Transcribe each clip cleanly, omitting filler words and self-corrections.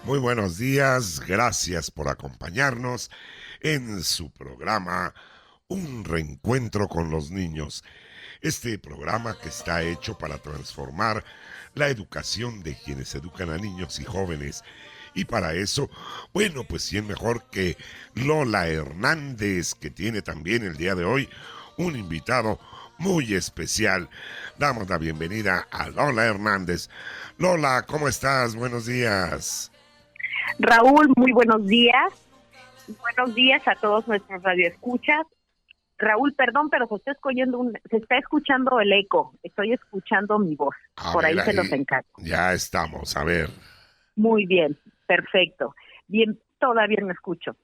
Muy buenos días, gracias por acompañarnos en su programa Un Reencuentro con los Niños. Este programa que está hecho para transformar la educación de quienes educan a niños y jóvenes. Y para eso, bueno, pues quién mejor que Lola Hernández, que tiene también el día de hoy un invitado muy especial. Damos la bienvenida a Lola Hernández. Lola, ¿cómo estás? Buenos días. Raúl, muy buenos días. Buenos días a todos nuestros radioescuchas. Raúl, perdón, pero se está escuchando el eco. Estoy escuchando mi voz. A Por ver, ahí se los ahí encargo. ya estamos. A ver. Muy bien, perfecto. Bien, todavía me escucho.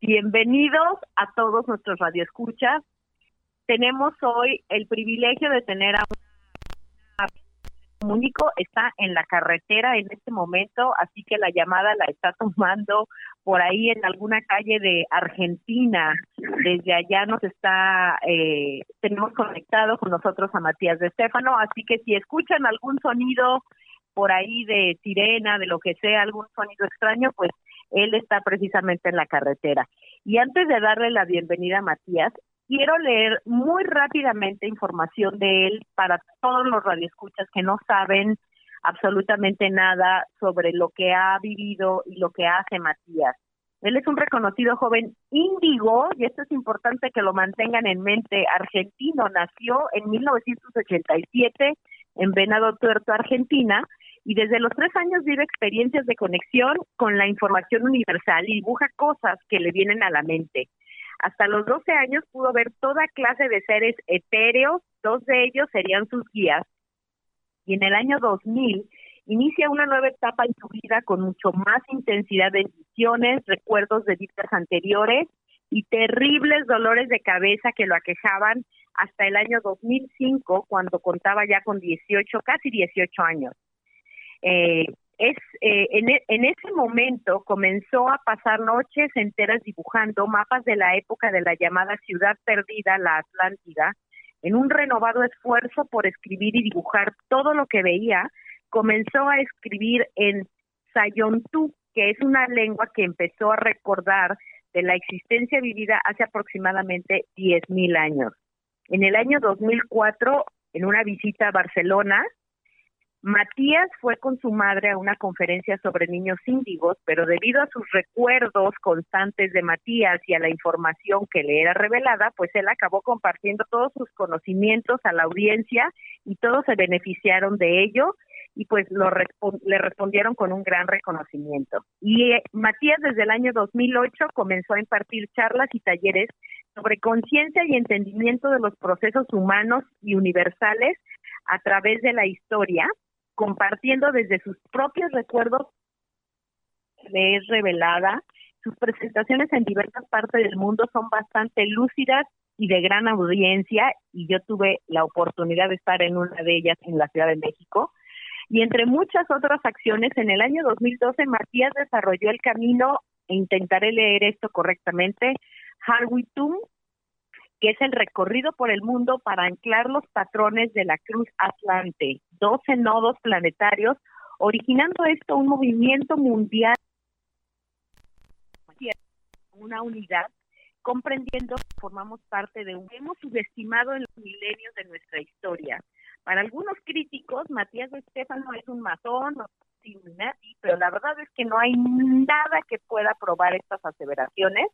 Bienvenidos a todos nuestros radioescuchas. Tenemos hoy el privilegio de tener a Múnico, está en la carretera en este momento, así que la llamada la está tomando por ahí en alguna calle de Argentina. Desde allá tenemos conectado con nosotros a Matías de Estéfano, así que si escuchan algún sonido por ahí de sirena, de lo que sea, algún sonido extraño, pues él está precisamente en la carretera. Y antes de darle la bienvenida a Matías, quiero leer muy rápidamente información de él para todos los radioescuchas que no saben absolutamente nada sobre lo que ha vivido y lo que hace Matías. Él es un reconocido joven índigo, y esto es importante que lo mantengan en mente, argentino. Nació en 1987 en Venado Tuerto, Argentina, y desde los 3 años vive experiencias de conexión con la información universal y dibuja cosas que le vienen a la mente. Hasta los 12 años pudo ver toda clase de seres etéreos, 2 de ellos serían sus guías, y en el año 2000 inicia una nueva etapa en su vida con mucho más intensidad de visiones, recuerdos de vidas anteriores y terribles dolores de cabeza que lo aquejaban hasta el año 2005, cuando contaba ya con 18, casi 18 años. En ese momento comenzó a pasar noches enteras dibujando mapas de la época de la llamada Ciudad Perdida, la Atlántida. En un renovado esfuerzo por escribir y dibujar todo lo que veía, comenzó a escribir en Sayontú, que es una lengua que empezó a recordar de la existencia vivida hace aproximadamente 10,000 años. En el año 2004, en una visita a Barcelona, Matías fue con su madre a una conferencia sobre niños índigos, pero debido a sus recuerdos constantes de Matías y a la información que le era revelada, pues él acabó compartiendo todos sus conocimientos a la audiencia y todos se beneficiaron de ello y pues le respondieron con un gran reconocimiento. Y Matías desde el año 2008 comenzó a impartir charlas y talleres sobre conciencia y entendimiento de los procesos humanos y universales a través de la historia, compartiendo desde sus propios recuerdos le es revelada. Sus presentaciones en diversas partes del mundo son bastante lúcidas y de gran audiencia, y yo tuve la oportunidad de estar en una de ellas en la Ciudad de México. Y entre muchas otras acciones, en el año 2012 Matías desarrolló el camino, e intentaré leer esto correctamente, Harwitum, que es el recorrido por el mundo para anclar los patrones de la Cruz Atlante, 12 nodos planetarios, originando esto un movimiento mundial, una unidad, comprendiendo que formamos parte de un hemos subestimado en los milenios de nuestra historia. Para algunos críticos, Matías de Estéfano es un masón o Illuminati, pero la verdad es que no hay nada que pueda probar estas aseveraciones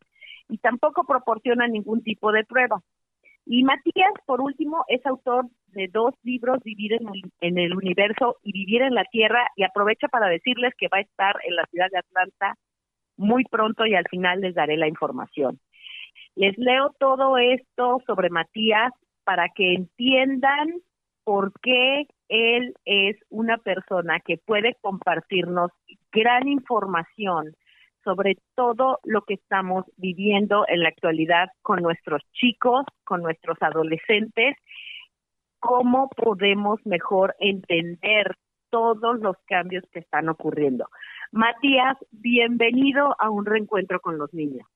y tampoco proporciona ningún tipo de prueba. Y Matías, por último, es autor de 2 libros, Vivir en el Universo y Vivir en la Tierra, y aprovecha para decirles que va a estar en la ciudad de Atlanta muy pronto y al final les daré la información. Les leo todo esto sobre Matías para que entiendan por qué él es una persona que puede compartirnos gran información sobre todo lo que estamos viviendo en la actualidad con nuestros chicos, con nuestros adolescentes, cómo podemos mejor entender todos los cambios que están ocurriendo. Matías, bienvenido a Un Reencuentro con los Niños.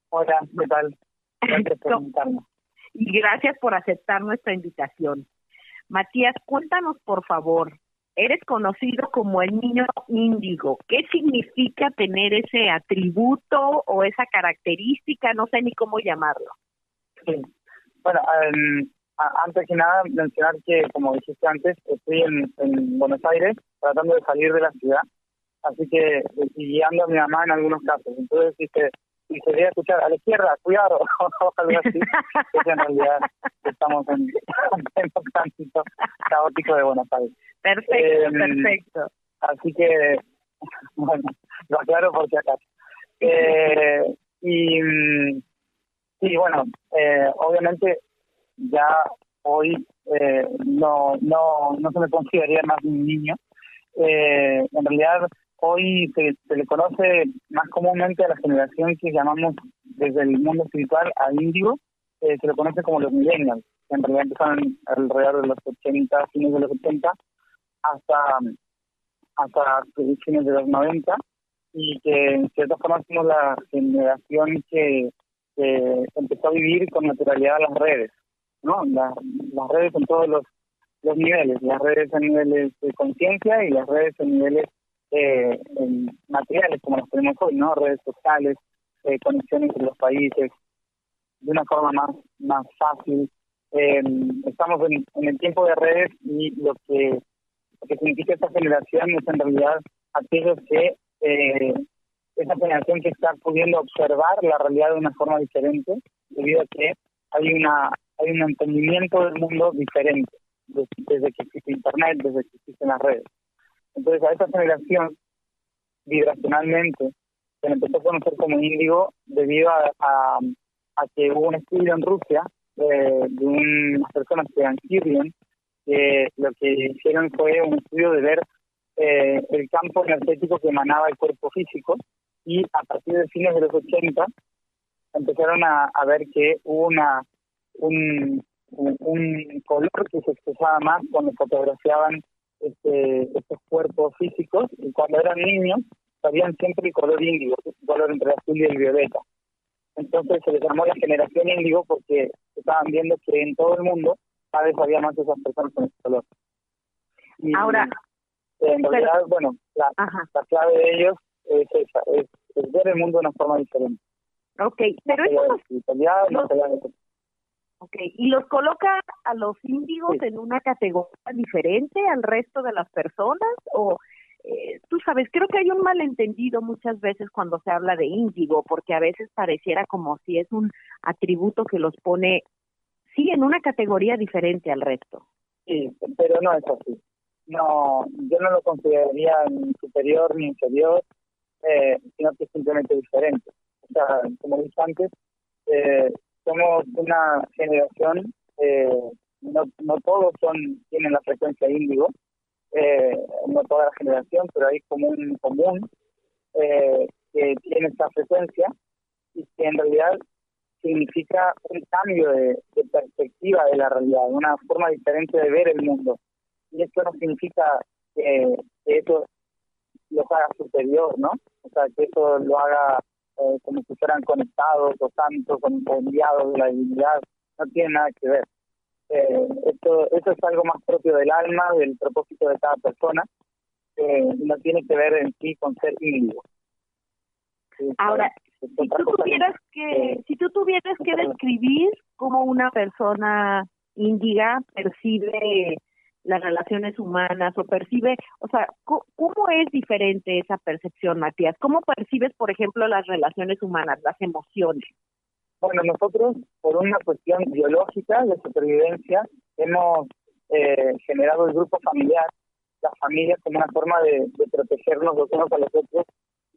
Hola, ¿qué tal? Gracias por invitarme. Y gracias por aceptar nuestra invitación. Matías, cuéntanos, por favor, eres conocido como el niño índigo. ¿Qué significa tener ese atributo o esa característica? No sé ni cómo llamarlo. Sí. Bueno, antes que nada mencionar que, como dijiste antes, estoy en Buenos Aires tratando de salir de la ciudad, así que y guiando a mi mamá en algunos casos. Entonces, si se debe escuchar a la izquierda, cuidado, o algo así, pues en realidad estamos en un tránsito caótico de Buenos Aires. Perfecto. Así que, bueno, lo aclaro por si acaso. Y bueno, obviamente ya hoy no se me consideraría más un niño. En realidad hoy se le conoce más comúnmente a la generación que llamamos desde el mundo espiritual a índigo, se le conoce como los millennials, que en realidad empezaron alrededor de los 80, fines de los 80, hasta fines de los 90, y que en cierta forma somos la generación que empezó a vivir con naturalidad las redes, ¿no? Las redes en todos los niveles, las redes a niveles de conciencia y las redes a niveles materiales, como las tenemos hoy, ¿no? Redes sociales, conexiones entre los países, de una forma más fácil. Estamos en el tiempo de redes, y lo que significa esta generación es en realidad aquellos que esa generación que está pudiendo observar la realidad de una forma diferente, debido a que hay un entendimiento del mundo diferente desde que existe Internet, desde que existen las redes. Entonces, a esa generación, vibracionalmente, se le empezó a conocer como índigo debido a que hubo un estudio en Rusia de unas personas que eran Kirlian, que lo que hicieron fue un estudio de ver el campo energético que emanaba el cuerpo físico, y a partir de fines de los 80 empezaron a ver que hubo un color que se expresaba más cuando fotografiaban estos cuerpos físicos, y cuando eran niños sabían siempre el color índigo, el color entre el azul y el violeta. Entonces se les llamó la generación índigo porque estaban viendo que en todo el mundo cada vez había más de esas personas con ese color. Y ahora, en realidad, bueno, la clave de ellos es esa, es ver el mundo de una forma diferente. Okay, pero Okay, ¿y los coloca a los índigos en una categoría diferente al resto de las personas? O tú sabes, creo que hay un malentendido muchas veces cuando se habla de índigo, porque a veces pareciera como si es un atributo que los pone, sí, en una categoría diferente al resto. Sí, pero no es así. No, yo no lo consideraría ni superior ni inferior, sino que es simplemente diferente. O sea, como dije antes, somos una generación, no todos tienen la frecuencia índigo, no toda la generación, pero hay como un común que tiene esta frecuencia, y que en realidad significa un cambio de perspectiva de la realidad, una forma diferente de ver el mundo. Y esto no significa que eso los haga superior, ¿no? O sea, que eso lo haga como si fueran conectados o santos o enviados de la divinidad. No tiene nada que ver. Eso es algo más propio del alma, del propósito de cada persona. No tiene que ver en sí con ser índigo. Ahora, si tú tuvieras que describir cómo una persona índiga percibe las relaciones humanas o percibe, o sea, ¿cómo es diferente esa percepción, Matías? ¿Cómo percibes, por ejemplo, las relaciones humanas, las emociones? Bueno, nosotros, por una cuestión biológica de supervivencia, hemos generado el grupo familiar, la familia, como una forma de protegernos los unos a los otros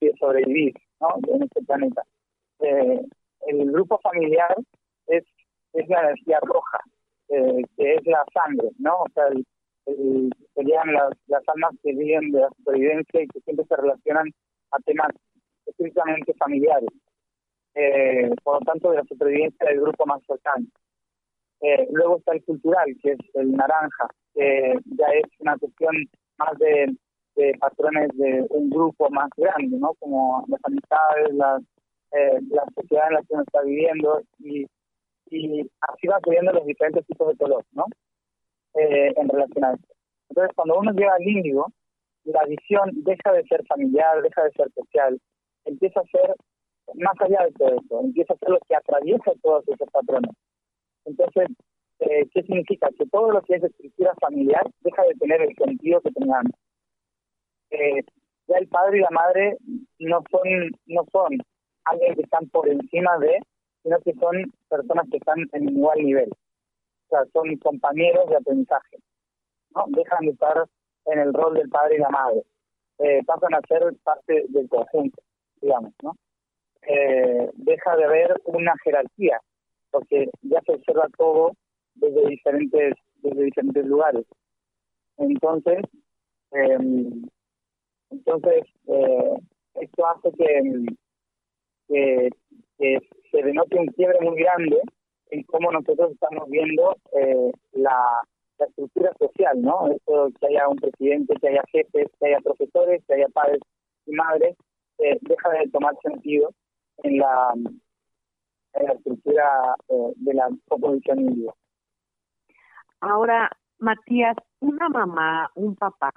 y de sobrevivir, ¿no?, en este planeta. El grupo familiar es la energía roja, que es la sangre, ¿no? O sea, serían las almas que viven de la supervivencia y que siempre se relacionan a temas estrictamente familiares. Por lo tanto, de la supervivencia del grupo más cercano. Luego está el cultural, que es el naranja, que ya es una cuestión más de patrones de un grupo más grande, ¿no? Como las amistades, la sociedad en la que uno está viviendo, y así va subiendo los diferentes tipos de color, ¿no? En relación a esto. Entonces, cuando uno llega al índigo, la visión deja de ser familiar, deja de ser social, empieza a ser más allá de todo eso, empieza a ser lo que atraviesa todos esos patrones. Entonces, ¿qué significa? Que todo lo que es estructura familiar deja de tener el sentido que tenía antes. Ya el padre y la madre no son alguien que están por encima de, sino que son personas que están en igual nivel. O sea, son compañeros de aprendizaje, ¿no? Dejan de estar en el rol del padre y la madre. Pasan a ser parte del conjunto, digamos, ¿no? Deja de haber una jerarquía, porque ya se observa todo desde diferentes lugares. Entonces, esto hace que se denote un quiebre muy grande en cómo nosotros estamos viendo la estructura social, ¿no? Esto, que haya un presidente, que haya jefes, que haya profesores, que haya padres y madres, deja de tomar sentido en la estructura de la composición individual. Ahora, Matías, una mamá, un papá,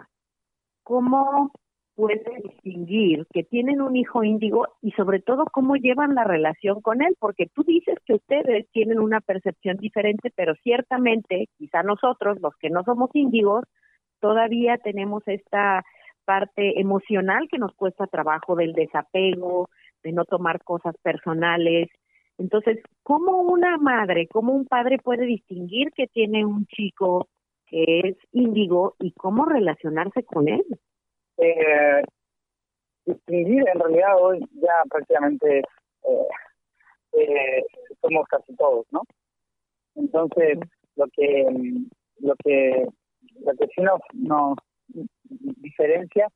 ¿cómo puede distinguir que tienen un hijo índigo y sobre todo cómo llevan la relación con él? Porque tú dices que ustedes tienen una percepción diferente, pero ciertamente, quizá nosotros, los que no somos índigos, todavía tenemos esta parte emocional que nos cuesta trabajo, del desapego, de no tomar cosas personales. Entonces, ¿cómo una madre, cómo un padre puede distinguir que tiene un chico que es índigo y cómo relacionarse con él? Distinguir, en realidad hoy ya prácticamente somos casi todos, ¿no? Entonces, lo que sí nos diferencia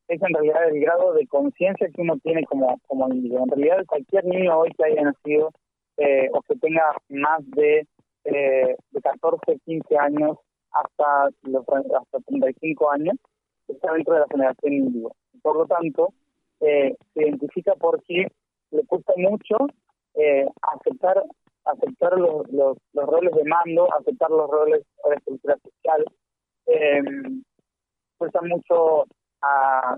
es en realidad el grado de conciencia que uno tiene como individuo. En realidad, cualquier niño hoy que haya nacido o que tenga más de 14, 15 años hasta 35 años, está dentro de la generación índigo. Por lo tanto, se identifica porque le cuesta mucho aceptar los roles de mando, aceptar los roles de la estructura social. Cuesta mucho a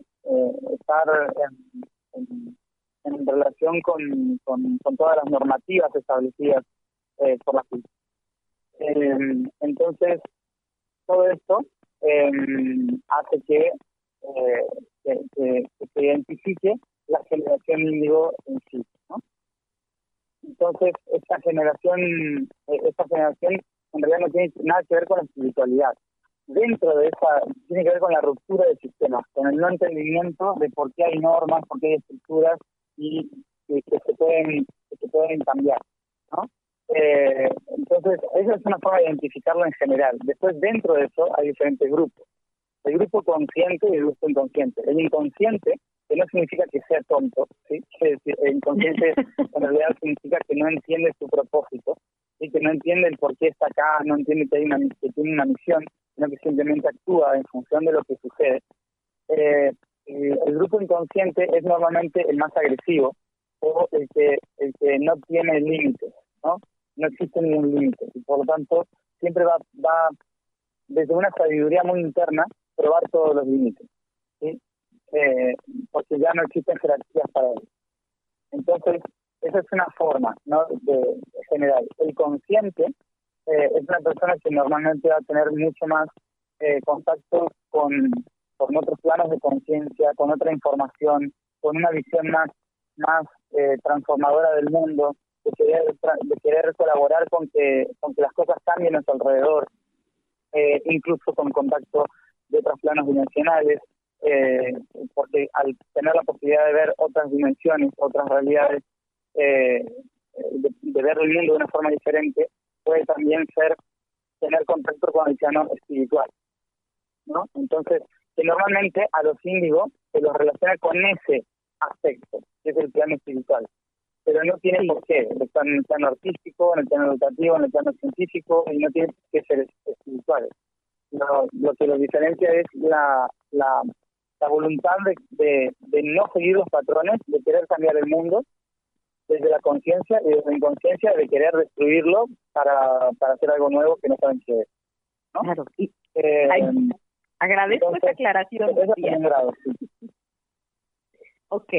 estar en relación con todas las normativas establecidas por la cultura. Entonces, todo esto hace que se identifique la generación índigo en sí, ¿no? Entonces, esta generación en realidad no tiene nada que ver con la espiritualidad. Dentro de esa, tiene que ver con la ruptura del sistema, con el no entendimiento de por qué hay normas, por qué hay estructuras y que se pueden cambiar, ¿no? Entonces, esa es una forma de identificarlo en general. Después, dentro de eso, hay diferentes grupos. El grupo consciente y el grupo inconsciente. El inconsciente, que no significa que sea tonto, ¿sí? Es decir, el inconsciente en realidad significa que no entiende su propósito, ¿sí? Que no entiende el por qué está acá, no entiende que tiene una misión, sino que simplemente actúa en función de lo que sucede. El grupo inconsciente es normalmente el más agresivo o el que no tiene límites, ¿no? No existe ningún límite y por lo tanto siempre va desde una sabiduría muy interna probar todos los límites, ¿sí? Porque ya no existen jerarquías para él. Entonces, esa es una forma, ¿no?, de general. El consciente es una persona que normalmente va a tener mucho más contacto con otros planos de conciencia, con otra información, con una visión más transformadora del mundo, de querer colaborar con que las cosas cambien a su alrededor, incluso con contacto de otros planos dimensionales, porque al tener la posibilidad de ver otras dimensiones, otras realidades, de ver el mundo de una forma diferente, puede también tener contacto con el plano espiritual, ¿no? Entonces, que normalmente a los índigos se los relaciona con ese aspecto, que es el plano espiritual, pero no tienen por qué. Están en el plano artístico, en el plano educativo, en el plano científico, y no tienen que ser espirituales. Lo que los diferencia es la voluntad de no seguir los patrones, de querer cambiar el mundo desde la conciencia y desde la inconsciencia de querer destruirlo para hacer algo nuevo que no saben qué es, ¿no? Claro. Y Agradezco esa aclaración. Eso es un grado, sí. Ok,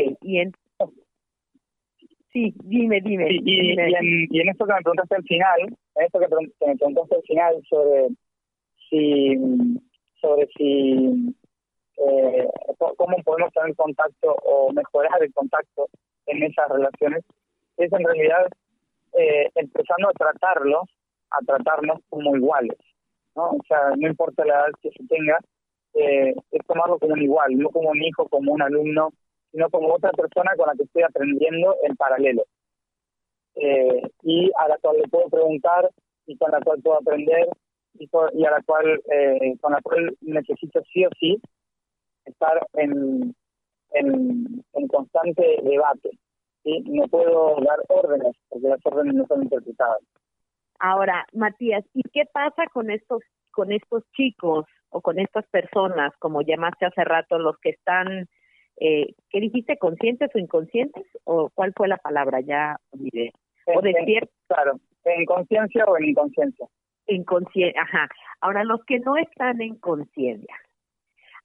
sí, dime. Y en esto que me preguntaste al final, sobre si cómo podemos tener contacto o mejorar el contacto en esas relaciones, es en realidad empezando a tratarnos como iguales, ¿no? O sea, no importa la edad que se tenga, es tomarlo como un igual, no como un hijo, como un alumno, sino como otra persona con la que estoy aprendiendo en paralelo, y a la cual le puedo preguntar y con la cual puedo aprender y a la cual con la cual necesito sí o sí estar en constante debate, ¿sí? No puedo dar órdenes porque las órdenes no son interpretadas. Ahora, Matías, ¿y qué pasa con estos chicos o con estas personas, como llamaste hace rato, los que están, ¿qué dijiste, conscientes o inconscientes? ¿O cuál fue la palabra? Ya olvidé. ¿O despiertos? Claro, en conciencia o en inconsciencia. Ajá. Ahora, los que no están en conciencia,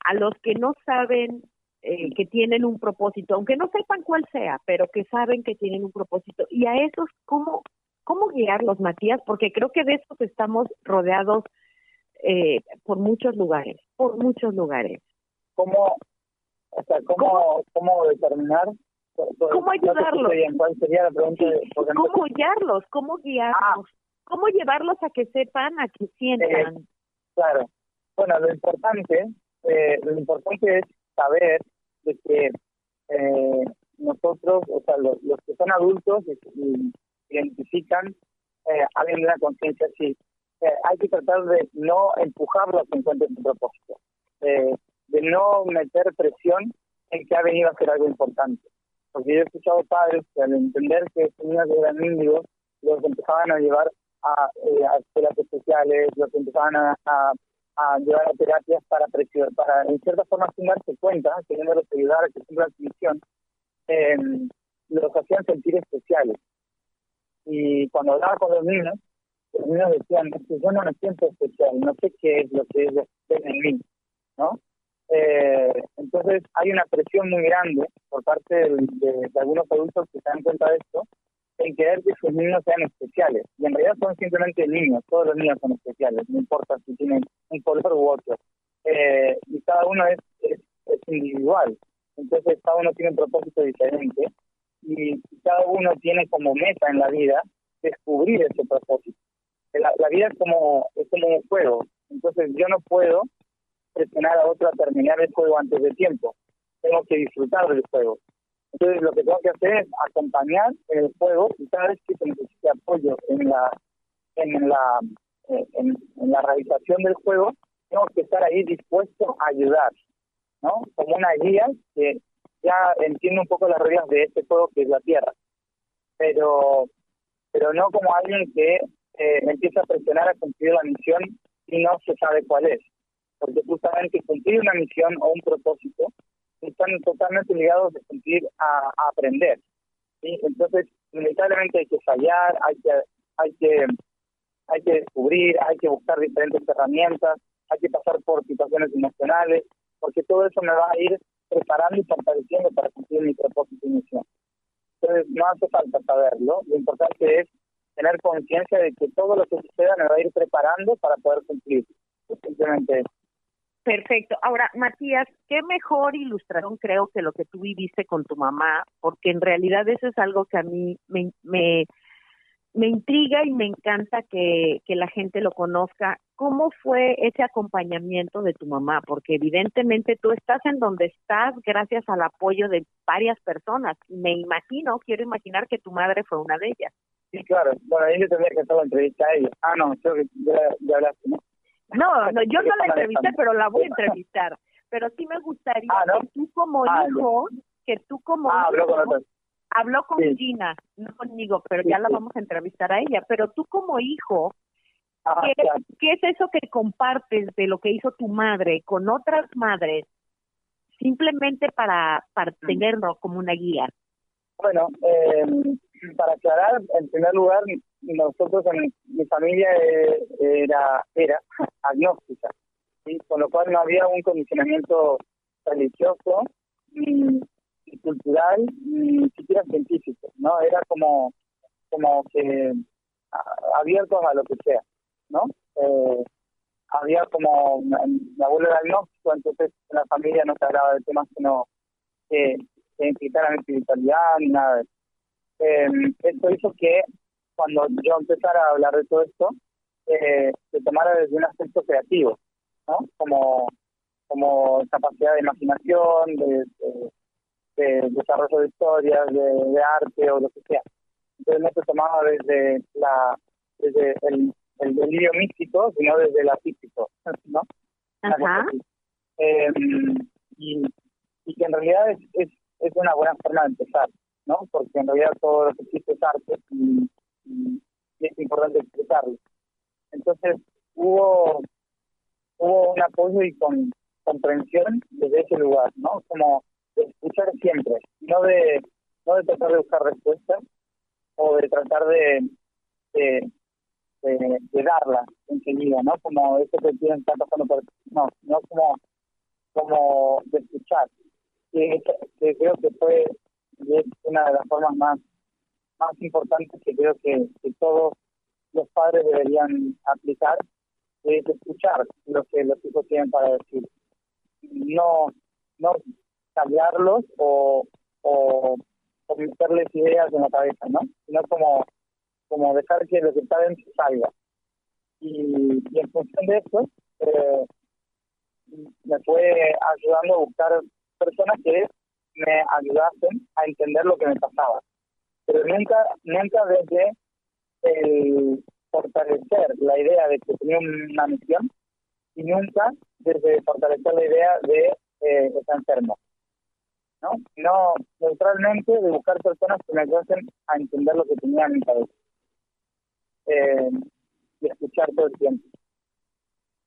a los que no saben que tienen un propósito, aunque no sepan cuál sea, pero que saben que tienen un propósito, y a esos, ¿cómo guiarlos, Matías? Porque creo que de esos estamos rodeados por muchos lugares. ¿Cómo determinar? ¿Cómo ayudarlos? ¿Cuál sería la pregunta? ¿Cómo guiarlos? ¿Cómo guiarlos? ¿Cómo llevarlos a que sepan, a que sientan? Claro. Bueno, lo importante es saber de que nosotros, o sea, los que son adultos y identifican alguien de una conciencia así, hay que tratar de no empujarlo a que encuentre su propósito, de no meter presión en que ha venido a hacer algo importante. Porque yo he escuchado padres que al entender que estos niños eran índigos, los empezaban a llevar a escuelas especiales, los empezaban a llevar a terapias para en cierta forma sin darse cuenta, queriéndolos ayudar a que cumplan su misión, los hacían sentir especiales. Y cuando hablaba con los niños decían, es que yo no me siento especial, no sé qué es lo que ellos ven en mí, ¿no? Entonces hay una presión muy grande por parte de algunos adultos que se dan cuenta de esto, en querer que sus niños sean especiales. Y en realidad son simplemente niños, todos los niños son especiales, no importa si tienen un color u otro. Y cada uno es individual, entonces cada uno tiene un propósito diferente y cada uno tiene como meta en la vida descubrir ese propósito. La vida es como un juego, entonces yo no puedo presionar a otro a terminar el juego antes de tiempo, tengo que disfrutar del juego. Entonces lo que tengo que hacer es acompañar en el juego y cada vez que se necesite apoyo en la realización del juego, tengo que estar ahí dispuesto a ayudar, ¿no? Como una guía que ya entiende un poco las reglas de este juego que es la Tierra, pero no como alguien que empieza a presionar a cumplir la misión y no se sabe cuál es, porque justamente cumplir una misión o un propósito están totalmente ligados a cumplir a aprender, ¿sí? Entonces inevitablemente hay que fallar, hay que descubrir, hay que buscar diferentes herramientas, hay que pasar por situaciones emocionales, porque todo eso me va a ir preparando y fortaleciendo para cumplir mi propósito y misión. Entonces no hace falta saberlo, lo importante es tener conciencia de que todo lo que suceda me va a ir preparando para poder cumplir. Simplemente eso. Perfecto. Ahora, Matías, qué mejor ilustración creo que lo que tú viviste con tu mamá, porque en realidad eso es algo que a mí me intriga y me encanta que la gente lo conozca. ¿Cómo fue ese acompañamiento de tu mamá? Porque evidentemente tú estás en donde estás gracias al apoyo de varias personas. Quiero imaginar que tu madre fue una de ellas. Sí, claro. Bueno, ahí yo tendría que hacer la entrevista a ella. No, creo que ya hablaste, ¿no? No, yo no la entrevisté, pero la voy a entrevistar. Pero sí me gustaría ¿no? que tú como hijo, habló con sí. Gina, no conmigo, pero ya la vamos a entrevistar a ella. Pero tú como hijo, ¿qué es eso que compartes de lo que hizo tu madre con otras madres, simplemente para tenerlo como una guía? Bueno, para aclarar, en primer lugar, nosotros en mi familia era agnóstica, ¿sí? Con lo cual no había un condicionamiento religioso, ni cultural, ni siquiera científico, ¿no? Era como que abiertos a lo que sea, ¿no? Había como, mi abuelo era agnóstico, entonces en la familia no se hablaba de temas que implicaran espiritualidad ni nada de eso. Esto hizo que cuando yo empezara a hablar de todo esto, se tomara desde un aspecto creativo, ¿no? Como capacidad de imaginación, de desarrollo de historias, de arte o lo que sea. Entonces no se tomaba desde el delirio místico, sino desde el afísico, ¿no? Ajá. Y que en realidad es una buena forma de empezar, ¿no? Porque en realidad todo lo que existe es arte y es importante expresarlo. Entonces hubo un apoyo y comprensión desde ese lugar, ¿no? Como de escuchar siempre, no de tratar de buscar respuestas o de tratar de darlas enseguida, ¿no? Como eso que está pasando por... No como de escuchar. Que creo que fue y es una de las formas más importantes que creo que todos los padres deberían aplicar, es escuchar lo que los hijos tienen para decir. No cambiarlos o meterles ideas en la cabeza, ¿no? Sino como dejar que lo que está dentro salga. Y en función de eso, me fue ayudando a buscar personas que me ayudasen a entender lo que me pasaba. Pero nunca desde el fortalecer la idea de que tenía una misión y nunca desde fortalecer la idea de estar enfermo, ¿no? No, neutralmente de buscar personas que me ayudasen a entender lo que tenía en mi cabeza y escuchar todo el tiempo.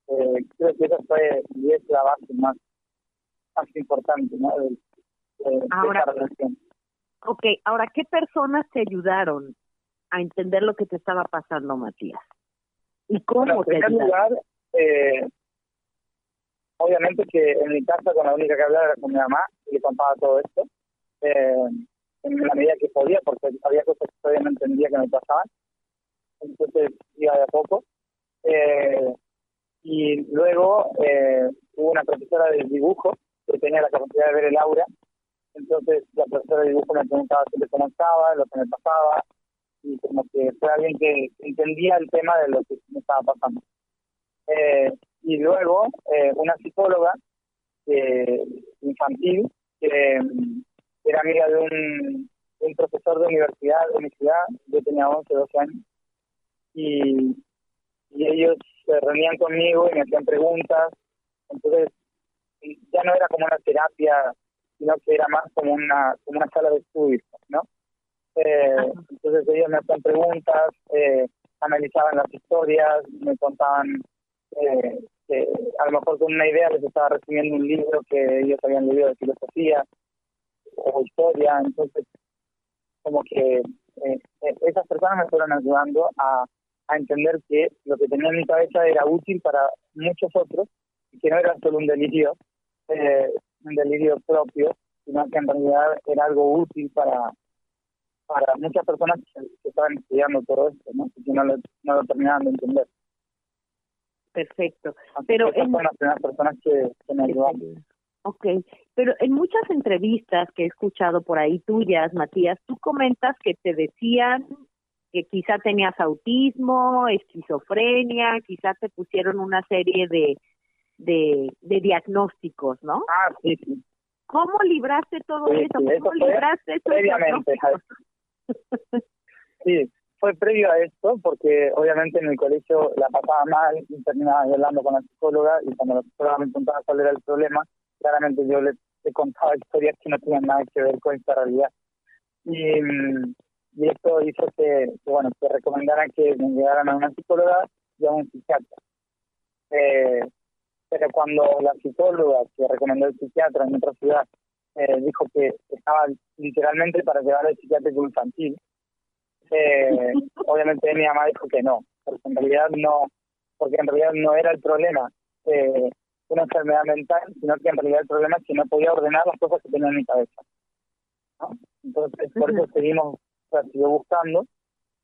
Creo que esa fue y es la base más importante, ¿no? De esa relación. Ahora, ¿qué personas te ayudaron a entender lo que te estaba pasando, Matías? ¿Y cómo te ayudaron? En primer lugar, obviamente que en mi casa con la única que hablaba era con mi mamá y le contaba todo esto, en la medida que podía, porque había cosas que todavía no entendía que me pasaban, entonces iba de a poco. Y luego hubo una profesora de dibujo que tenía la capacidad de ver el aura, entonces la profesora de dibujo me preguntaba siempre cómo estaba, lo que me pasaba, y como que fue alguien que entendía el tema de lo que me estaba pasando. Y luego una psicóloga infantil que era amiga de un profesor de universidad, yo tenía 11, 12 años, y ellos se reunían conmigo y me hacían preguntas, entonces ya no era como una terapia, sino que era más como una sala de estudio, ¿no? Entonces ellos me hacían preguntas, analizaban las historias, me contaban que a lo mejor con una idea les estaba recibiendo un libro que ellos habían leído de filosofía o historia, entonces como que esas personas me fueron ayudando a entender que lo que tenía en mi cabeza era útil para muchos otros y que no era solo un delirio propio, sino que en realidad era algo útil para muchas personas que estaban estudiando todo esto, ¿no? Y que no lo terminaban de entender. Perfecto. Así pero esas fueron las primeras personas que me ayudaron. Okay, pero en muchas entrevistas que he escuchado por ahí tuyas, Matías, tú comentas que te decían que quizá tenías autismo, esquizofrenia, quizá te pusieron una serie de diagnósticos, ¿no? Sí. ¿Cómo libraste todo eso? ¿Cómo libraste eso? Previamente. Sí, fue previo a esto, porque obviamente en el colegio la pasaba mal y terminaba hablando con la psicóloga, y cuando la psicóloga me preguntaba cuál era el problema, claramente yo le contaba historias que no tenían nada que ver con esta realidad. Y esto hizo que recomendaran que me llevaran a una psicóloga y a un psiquiatra. Pero cuando la psicóloga que recomendó el psiquiatra en otra ciudad dijo que estaba literalmente para llevar al psiquiátrico infantil, obviamente mi mamá dijo que no, porque en realidad no era el problema. una enfermedad mental, sino que en realidad el problema es que no podía ordenar las cosas que tenía en mi cabeza, ¿no? Entonces, por eso seguimos, o sea, sigo buscando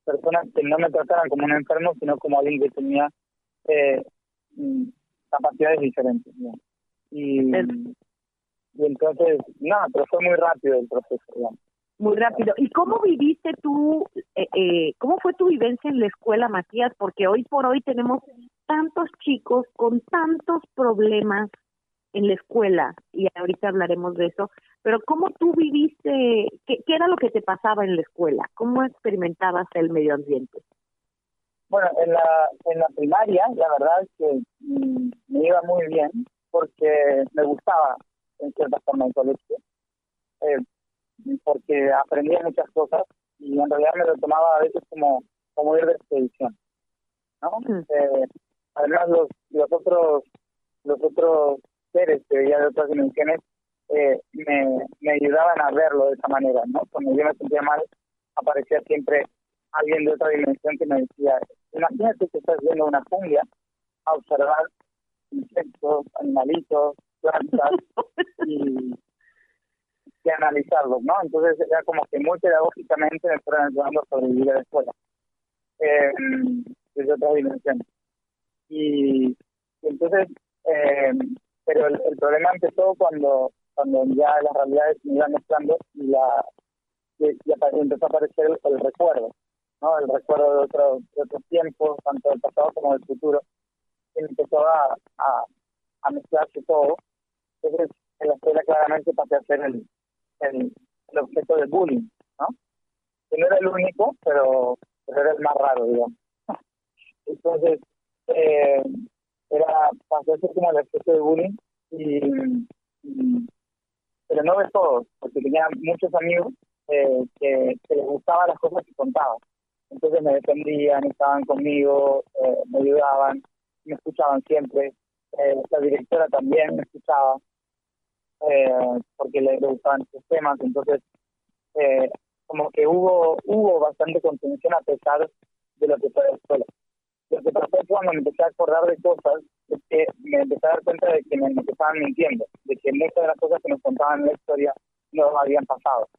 personas que no me trataran como un enfermo, sino como alguien que tenía capacidades diferentes, ¿no? Y entonces, nada, pero fue muy rápido el proceso, digamos. Muy rápido. ¿Y cómo viviste tú, cómo fue tu vivencia en la escuela, Matías? Porque hoy por hoy tenemos tantos chicos con tantos problemas en la escuela, y ahorita hablaremos de eso, pero ¿cómo tú viviste, qué era lo que te pasaba en la escuela? ¿Cómo experimentabas el medio ambiente? Bueno, en la primaria, la verdad es que me iba muy bien, porque me gustaba en cierta forma el colegio, porque aprendía muchas cosas y en realidad me lo tomaba a veces como ir de expedición, ¿no? Además los otros seres que veía de otras dimensiones me ayudaban a verlo de esa manera, ¿no? Cuando yo me sentía mal, aparecía siempre alguien de otra dimensión que me decía, imagínate que estás viendo una jungla a observar insectos, animalitos, plantas y analizarlos, ¿no? Entonces era como que muy pedagógicamente me fueron ayudando a sobrevivir a la escuela desde otra dimensión. Y entonces, pero el problema empezó cuando ya las realidades se iban mezclando y empezó a aparecer el recuerdo, ¿no? El recuerdo de otros tiempos, tanto del pasado como del futuro. Y empezó a mezclarse todo. Entonces, en la escuela claramente pasé a ser el objeto de bullying, ¿no? Que no era el único, pero era el más raro, digamos. Entonces, pasó a ser como el objeto de bullying, pero no de todos, porque tenía muchos amigos que les gustaban las cosas que contaba. Entonces me defendían, estaban conmigo, me ayudaban, me escuchaban siempre. La directora también me escuchaba, porque le gustaban estos temas. Entonces, como que hubo bastante contención a pesar de lo que fue la escuela. Lo que pasó cuando me empecé a acordar de cosas es que me empecé a dar cuenta de que me estaban mintiendo, de que muchas de las cosas que nos contaban en la historia no habían pasado,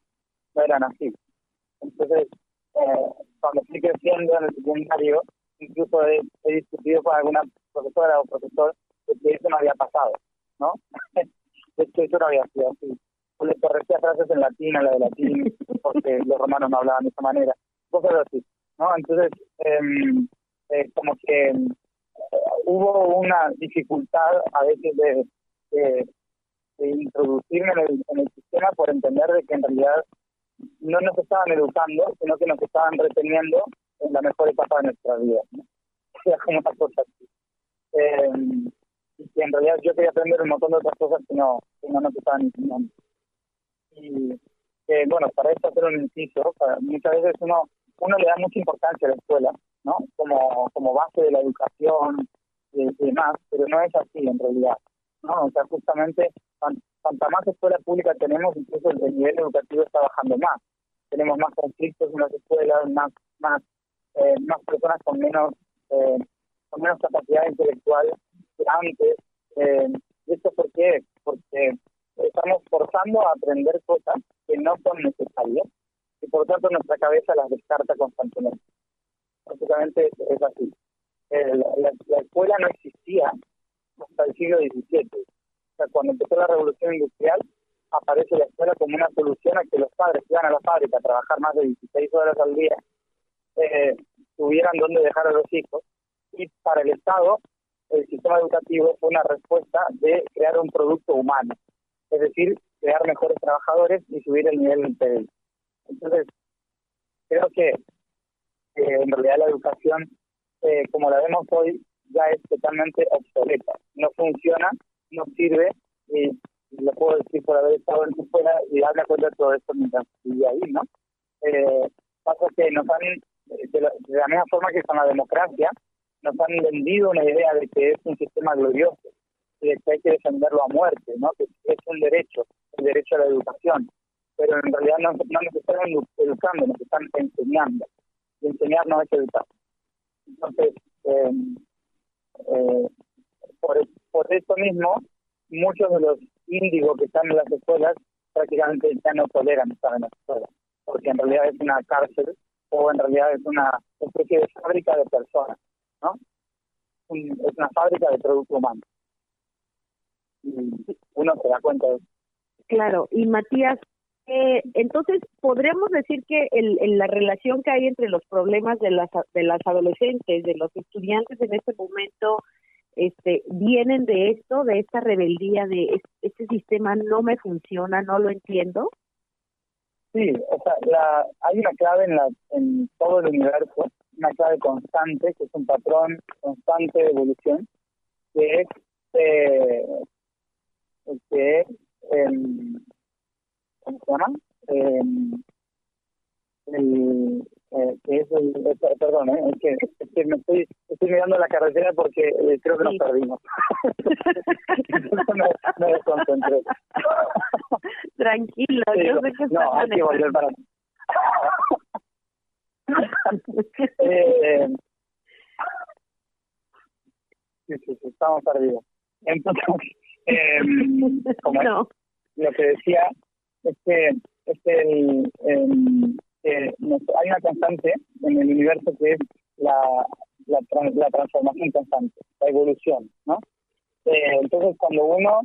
no eran así. Entonces, cuando fui creciendo en el secundario, incluso he discutido con alguna profesora o profesor de que eso no había pasado, ¿no? De que eso no había sido así. O le corregía frases en latín a la de latín, porque los romanos no hablaban de esa manera, cosas así, ¿no? Entonces, como que hubo una dificultad a veces de introducirme en el sistema por entender de que en realidad no nos estaban educando, sino que nos estaban reteniendo en la mejor etapa de nuestra vida, ¿no? O sea, como una cosa así. Y que en realidad yo quería aprender un montón de otras cosas que no nos estaban enseñando. Y bueno, para esto hacer un inciso, muchas veces uno le da mucha importancia a la escuela, ¿no? Como base de la educación y demás, pero no es así en realidad, ¿no? O sea, justamente cuanta más escuela pública tenemos, incluso el nivel educativo está bajando más. Tenemos más conflictos en las escuelas, más personas con menos capacidad intelectual que antes. ¿Y esto por qué? Porque estamos forzando a aprender cosas que no son necesarias y por lo tanto nuestra cabeza las descarta constantemente. Básicamente es así. La escuela no existía hasta el siglo XVII. O sea, cuando empezó la revolución industrial, aparece la escuela como una solución a que los padres que iban a la fábrica a trabajar más de 16 horas al día tuvieran dónde dejar a los hijos. Y para el Estado, el sistema educativo fue una respuesta de crear un producto humano, es decir, crear mejores trabajadores y subir el nivel del PIB. Entonces, creo que en realidad la educación, como la vemos hoy, ya es totalmente obsoleta. No funciona, no sirve, y lo puedo decir por haber estado en su escuela y darme cuenta de todo esto mientras vivía ahí, ¿no? Pasa que nos han, de la misma forma que con la democracia, nos han vendido una idea de que es un sistema glorioso y de que hay que defenderlo a muerte, ¿no? Que es un derecho, el derecho a la educación. Pero en realidad no nos están educando, nos están enseñando. Y enseñarnos es educar. Entonces, por eso mismo, muchos de los índigos que están en las escuelas prácticamente ya no toleran estar en las escuelas, porque en realidad es una cárcel o en realidad es una especie de fábrica de personas, ¿no? Es una fábrica de producto humano. Y uno se da cuenta de eso. Claro, y Matías, entonces podríamos decir que la relación que hay entre los problemas de las adolescentes, de los estudiantes en este momento, vienen de esto, de esta rebeldía de este sistema no me funciona, no lo entiendo. Sí, o sea, hay una clave en todo el universo, una clave constante, que es un patrón constante de evolución, que es ¿cómo se llama? Perdón, es que me estoy mirando la carretera porque creo que nos perdimos. Entonces me desconcentré. Tranquilo, sí, yo sé que no, hay que volver para sí, estamos perdidos. Entonces, como no. Lo que decía es que hay una constante en el universo que es la transformación constante, la evolución, ¿no? Entonces, cuando uno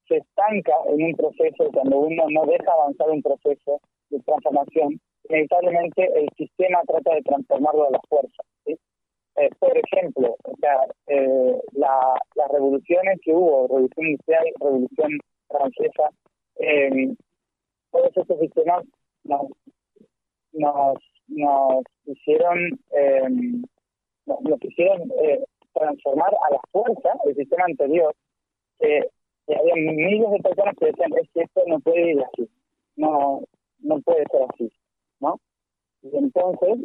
se estanca en un proceso, cuando uno no deja avanzar un proceso de transformación, inevitablemente el sistema trata de transformarlo a la fuerza, ¿sí? Por ejemplo, o sea, las revoluciones que hubo, revolución industrial, revolución francesa, todos estos sistemas nos hicieron transformar a la fuerza el sistema anterior. Había miles de personas que decían, es que esto no puede ir así, no puede ser así, ¿no? Y entonces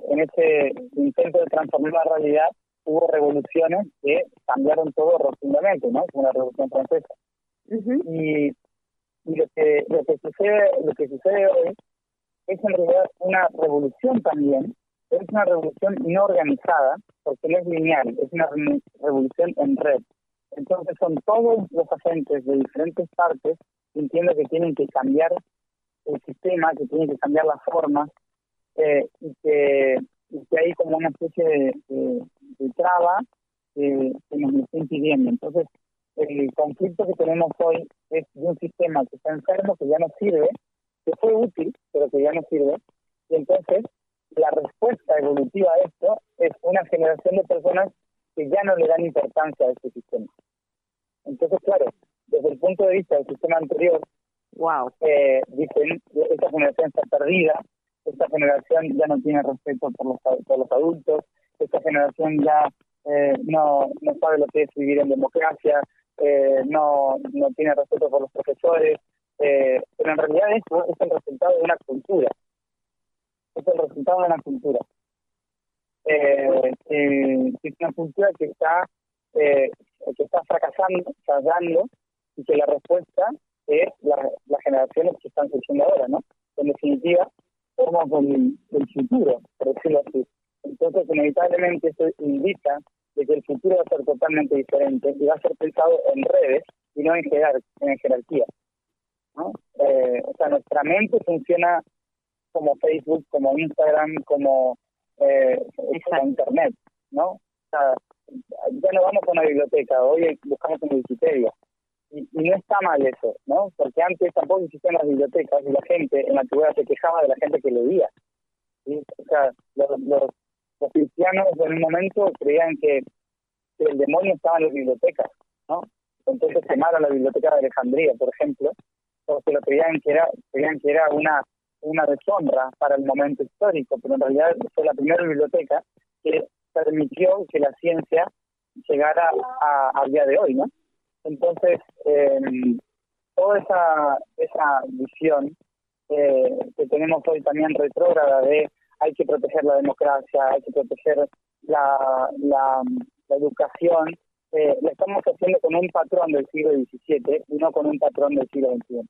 en ese intento de transformar la realidad hubo revoluciones que cambiaron todo rotundamente, ¿no? Como la Revolución Francesa. Uh-huh. Y lo que sucede hoy es en realidad una revolución también, pero es una revolución no organizada, porque no es lineal, es una revolución en red. Entonces son todos los agentes de diferentes partes que entienden que tienen que cambiar el sistema, que tienen que cambiar las formas, y que hay como una especie de traba que nos está impidiendo. Entonces, el conflicto que tenemos hoy es de un sistema que está enfermo, que ya no sirve, que fue útil, pero que ya no sirve, y entonces la respuesta evolutiva a esto es una generación de personas que ya no le dan importancia a este sistema. Entonces, claro, desde el punto de vista del sistema anterior, dicen, esta generación está perdida, esta generación ya no tiene respeto por los adultos, esta generación ya no sabe lo que es vivir en democracia, no tiene respeto por los profesores, pero en realidad esto es el resultado de una cultura. Es el resultado de una cultura. Es una cultura que está fracasando, fallando, y que la respuesta es las generaciones que están surgiendo ahora, ¿no? En definitiva, somos el futuro, por decirlo así. Entonces, inevitablemente, eso indica de que el futuro va a ser totalmente diferente y va a ser pensado en redes y no en jerarquía, ¿no? O sea, nuestra mente funciona como Facebook, como Instagram, como Internet, ¿no? O sea, ya no vamos a una biblioteca, hoy buscamos en Wikipedia. Y no está mal eso, ¿no? Porque antes tampoco existían las bibliotecas y la gente en la antigüedad se quejaba de la gente que leía, ¿sí? O sea, los cristianos en un momento creían que el demonio estaba en las bibliotecas, ¿no? Entonces quemaron la biblioteca de Alejandría, por ejemplo, porque lo creían que era una deshonra para el momento histórico, pero en realidad fue la primera biblioteca que permitió que la ciencia llegara al día de hoy, ¿no? Entonces, toda esa visión que tenemos hoy también retrógrada de hay que proteger la democracia, hay que proteger la educación, la estamos haciendo con un patrón del siglo XVII y no con un patrón del siglo XXI.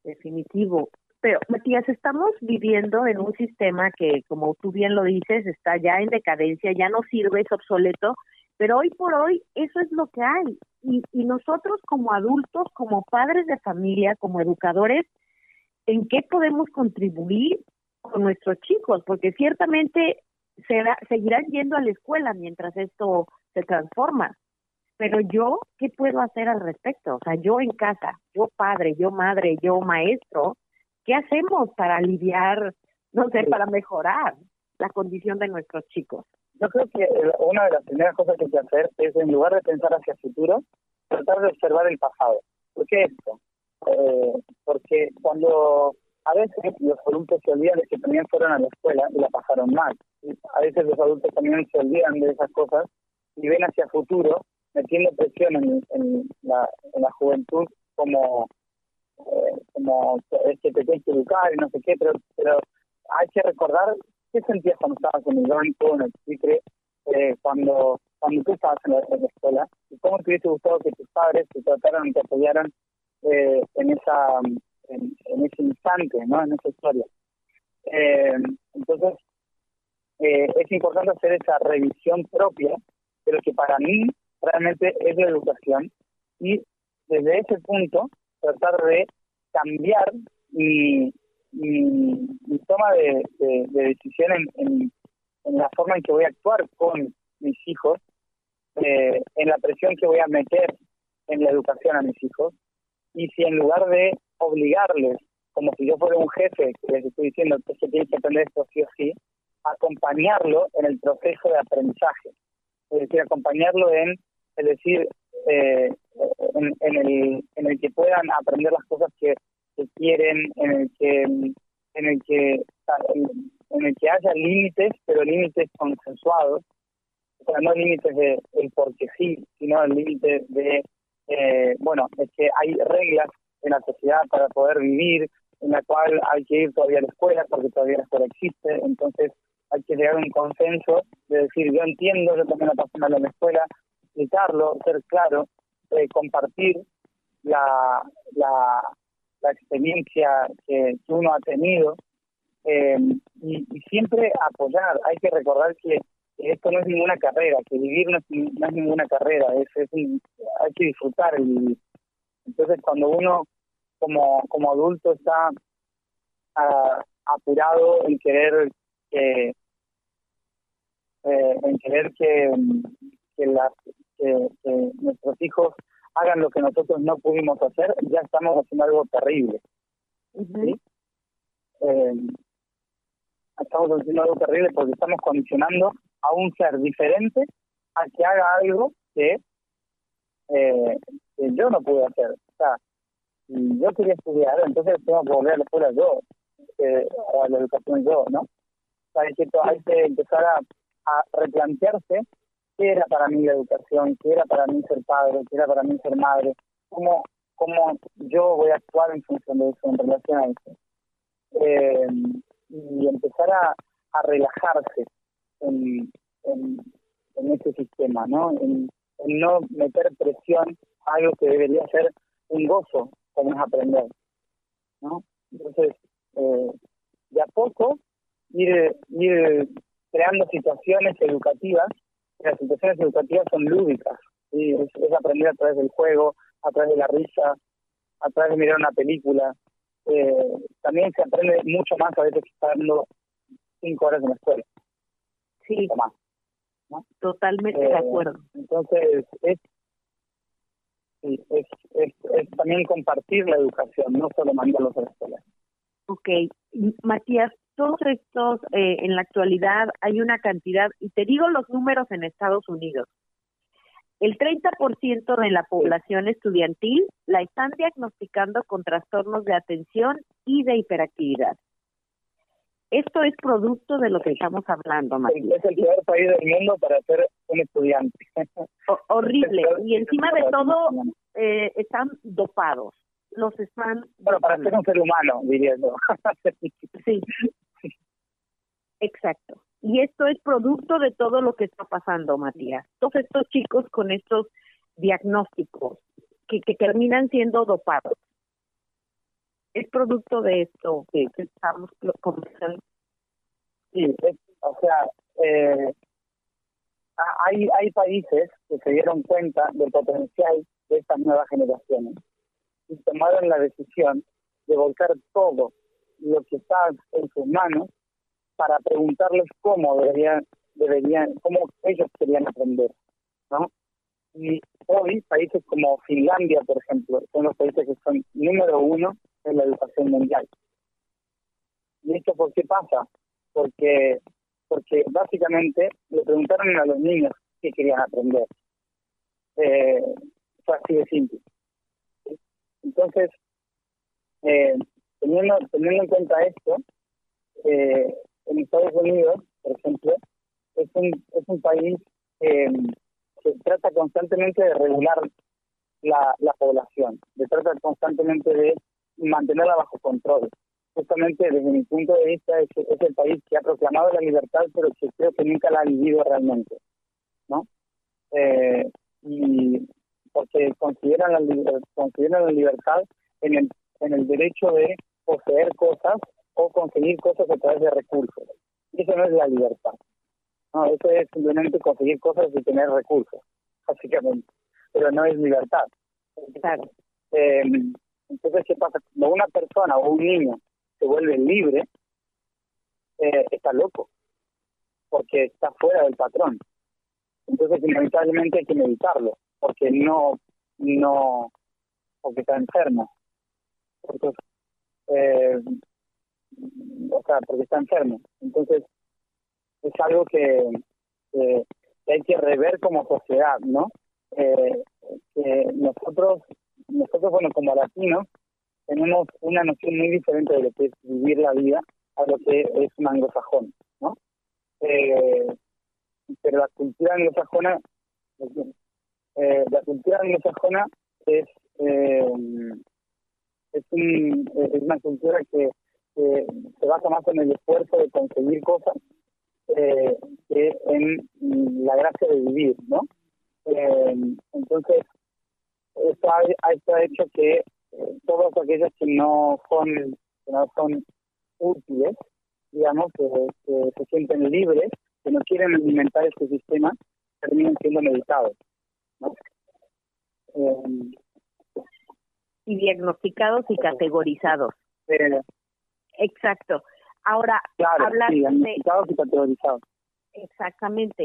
Definitivo. Pero, Matías, estamos viviendo en un sistema que, como tú bien lo dices, está ya en decadencia, ya no sirve, es obsoleto, pero hoy por hoy eso es lo que hay. Y nosotros como adultos, como padres de familia, como educadores, ¿en qué podemos contribuir con nuestros chicos? Porque ciertamente seguirán yendo a la escuela mientras esto se transforma. Pero yo, ¿qué puedo hacer al respecto? O sea, yo en casa, yo padre, yo madre, yo maestro, ¿qué hacemos para aliviar, no sé, para mejorar la condición de nuestros chicos? Yo creo que una de las primeras cosas que hay que hacer es, en lugar de pensar hacia el futuro, tratar de observar el pasado. ¿Por qué esto? Porque cuando a veces los adultos se olvidan de que también fueron a la escuela y la pasaron mal. A veces los adultos también se olvidan de esas cosas y ven hacia el futuro, metiendo presión en la juventud como es que te tienes que educar y no sé qué, pero hay que recordar qué sentías cuando estabas en el banco, en el pupitre, cuando tú estabas en la escuela, y cómo te hubiese gustado que tus padres te trataran y te apoyaran en ese instante, ¿no? En esa historia. Entonces, es importante hacer esa revisión propia, pero que para mí realmente es la educación, y desde ese punto tratar de cambiar mi toma de decisión en la forma en que voy a actuar con mis hijos, en la presión que voy a meter en la educación a mis hijos, y si en lugar de obligarles, como si yo fuera un jefe que les estoy diciendo que tienes que aprender esto sí o sí, acompañarlo en el proceso de aprendizaje, es decir, acompañarlo en decir, en el que puedan aprender las cosas que quieren, en el que haya límites, pero límites consensuados, o sea, no límites de el porque sí, sino el límite de es que hay reglas en la sociedad para poder vivir, en la cual hay que ir todavía a la escuela porque todavía la escuela existe, entonces hay que llegar a un consenso de decir, yo entiendo, yo también la paso mal en la escuela, explicarlo, ser claro, compartir la experiencia que uno ha tenido, y siempre apoyar. Hay que recordar que esto no es ninguna carrera, que vivir no es ninguna carrera, hay que disfrutar el vivir. Entonces, cuando uno como adulto está apurado en querer que nuestros hijos hagan lo que nosotros no pudimos hacer, ya estamos haciendo algo terrible. ¿Sí? Estamos haciendo algo terrible porque estamos condicionando a un ser diferente a que haga algo que yo no pude hacer. O sea, si yo quería estudiar, entonces tengo que volver a la escuela yo, a la educación yo, ¿no? O sea, hay que empezar a replantearse qué era para mí la educación, qué era para mí ser padre, qué era para mí ser madre, cómo yo voy a actuar en función de eso, en relación a eso. Y empezar a relajarse en ese sistema, ¿no? En no meter presión a algo que debería ser un gozo, como es aprender, ¿no? Entonces, de a poco ir creando situaciones educativas. Las situaciones educativas son lúdicas, ¿sí? Es aprender a través del juego, a través de la risa, a través de mirar una película. También se aprende mucho más a veces que estando 5 horas en la escuela. Sí, más, ¿no? Totalmente de acuerdo. Entonces, es también compartir la educación, no solo mandarlos a la escuela. Ok, Matías, todos estos, en la actualidad hay una cantidad, y te digo los números en Estados Unidos. El 30% de la población estudiantil la están diagnosticando con trastornos de atención y de hiperactividad. Esto es producto de lo que estamos hablando, Matías. Es el peor país del mundo para ser un estudiante. Horrible. Y encima de todo, están dopados. Los están... Bueno, para ser un ser humano, diría yo. Sí. Exacto. Y esto es producto de todo lo que está pasando, Matías. Todos estos chicos con estos diagnósticos que terminan siendo dopados. es producto de esto Sí, que estamos conversando. sí, o sea, hay países que se dieron cuenta del potencial de estas nuevas generaciones y tomaron la decisión de volcar todo lo que está en sus manos para preguntarles cómo cómo ellos querían aprender, ¿no? Y hoy países como Finlandia, por ejemplo, son los países que son número uno en la educación mundial. ¿Y esto por qué pasa? Porque básicamente le preguntaron a los niños qué querían aprender. Fue así de simple. Entonces, teniendo en cuenta esto, en Estados Unidos, por ejemplo, es un país que trata constantemente de regular la población, de trata constantemente de mantenerla bajo control. Justamente desde mi punto de vista es el país que ha proclamado la libertad, pero que creo que nunca la ha vivido realmente, ¿no? Y porque consideran la libertad en el derecho de poseer cosas o conseguir cosas a través de recursos. Y eso no es la libertad. No, eso es simplemente conseguir cosas y tener recursos, básicamente. Pero no es libertad. Claro. Entonces, ¿qué pasa? Cuando una persona o un niño se vuelve libre, está loco, porque está fuera del patrón. Entonces, inevitablemente hay que meditarlo, porque porque está enfermo. Entonces, porque está enfermo. Entonces, es algo que hay que rever como sociedad, ¿no? Que nosotros, bueno, como latinos, tenemos una noción muy diferente de lo que es vivir la vida a lo que es un anglosajón, ¿no? Pero la cultura anglosajona es una cultura que se basa más en el esfuerzo de conseguir cosas que en la gracia de vivir, ¿no? Entonces, esto ha hecho que todos aquellos que no son útiles, digamos, que se sienten libres, que no quieren alimentar este sistema, terminen siendo meditados, ¿no? Y diagnosticados y categorizados. Exacto. Ahora, claro, hablar diagnosticados y categorizados. Exactamente.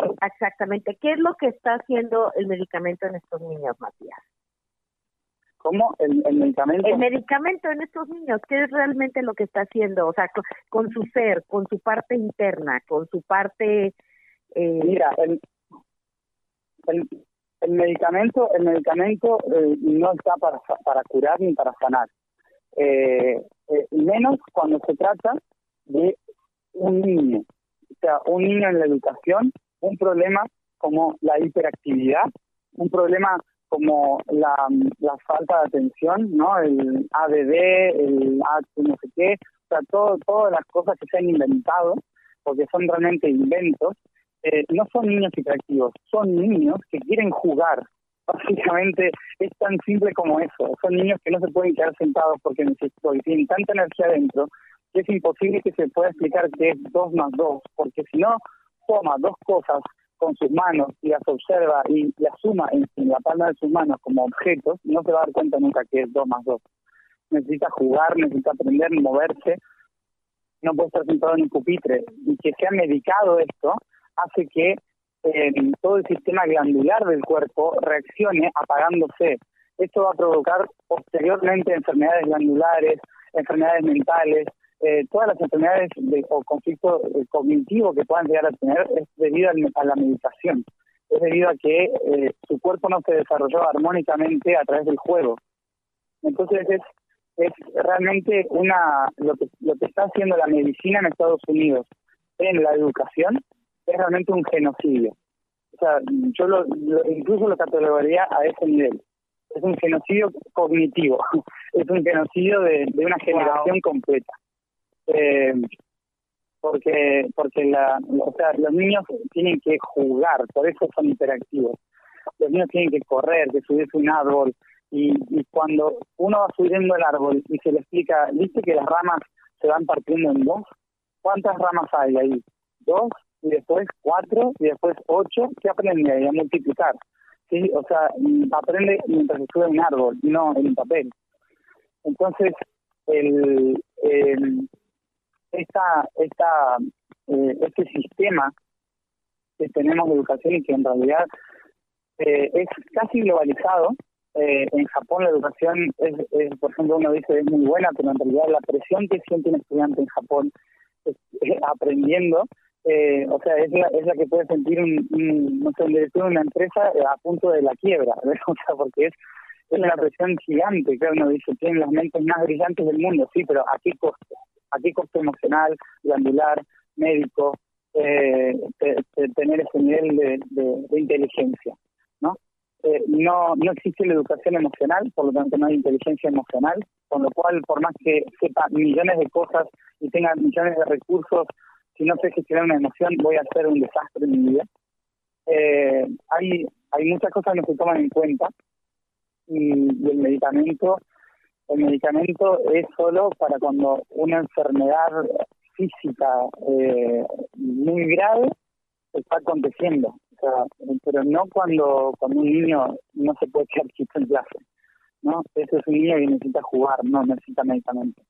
¿Qué es lo que está haciendo el medicamento en estos niños, Matías? ¿Cómo? ¿El medicamento? El medicamento en estos niños, ¿qué es realmente lo que está haciendo? O sea, con su ser, con su parte interna, con su parte... Mira, el medicamento no está para curar ni para sanar. Menos cuando se trata de un niño. O sea, un niño en la educación, un problema como la hiperactividad, un problema como la falta de atención, ¿no? El ADD, el no sé qué, o sea, todas las cosas que se han inventado, porque son realmente inventos, no son niños hiperactivos, son niños que quieren jugar. Básicamente es tan simple como eso. Son niños que no se pueden quedar sentados porque tienen tanta energía adentro que es imposible que se pueda explicar qué es 2 más 2, porque si no toma dos cosas con sus manos y las observa y las suma en la palma de sus manos como objetos, no se va a dar cuenta nunca que es 2 más 2. Necesita jugar, necesita aprender, moverse, no puede estar sentado en un pupitre. Y que sea medicado esto hace que todo el sistema glandular del cuerpo reaccione apagándose. Esto va a provocar posteriormente enfermedades glandulares, enfermedades mentales, todas las enfermedades o conflicto cognitivo que puedan llegar a tener es debido a la meditación. Es debido a que su cuerpo no se desarrolló armónicamente a través del juego. Entonces es realmente lo que está haciendo la medicina en Estados Unidos en la educación es realmente un genocidio. O sea, yo incluso lo catalogaría a ese nivel. Es un genocidio cognitivo, es un genocidio de una generación completa. Porque los niños tienen que jugar, por eso son hiperactivos. Los niños tienen que correr, que subirse a un árbol, Y cuando uno va subiendo el árbol y se le explica, ¿viste que las ramas se van partiendo en dos? ¿Cuántas ramas hay ahí? Dos, y después cuatro, y después ocho. ¿Qué aprende ahí? A multiplicar. ¿Sí? O sea, aprende mientras se sube un árbol, no en un papel. Entonces, este sistema que tenemos de educación y que en realidad es casi globalizado. En Japón la educación por ejemplo, uno dice es muy buena, pero en realidad la presión que siente un estudiante en Japón aprendiendo, o sea, es la que puede sentir no sé, un director de una empresa a punto de la quiebra, o sea, porque es una presión gigante. Claro, uno dice, tienen las mentes más brillantes del mundo, sí, pero ¿a qué costo? ¿A qué costo emocional, glandular, médico, tener ese nivel de inteligencia, ¿no? No existe la educación emocional, por lo tanto no hay inteligencia emocional, con lo cual, por más que sepa millones de cosas y tenga millones de recursos, si no sé gestionar una emoción, voy a hacer un desastre en mi vida. Hay muchas cosas que no se toman en cuenta, y el medicamento es solo para cuando una enfermedad física muy grave está aconteciendo, o sea, pero no cuando un niño no se puede quedar quieto en clase, ¿no? Ese es un niño que necesita jugar, no necesita medicamento.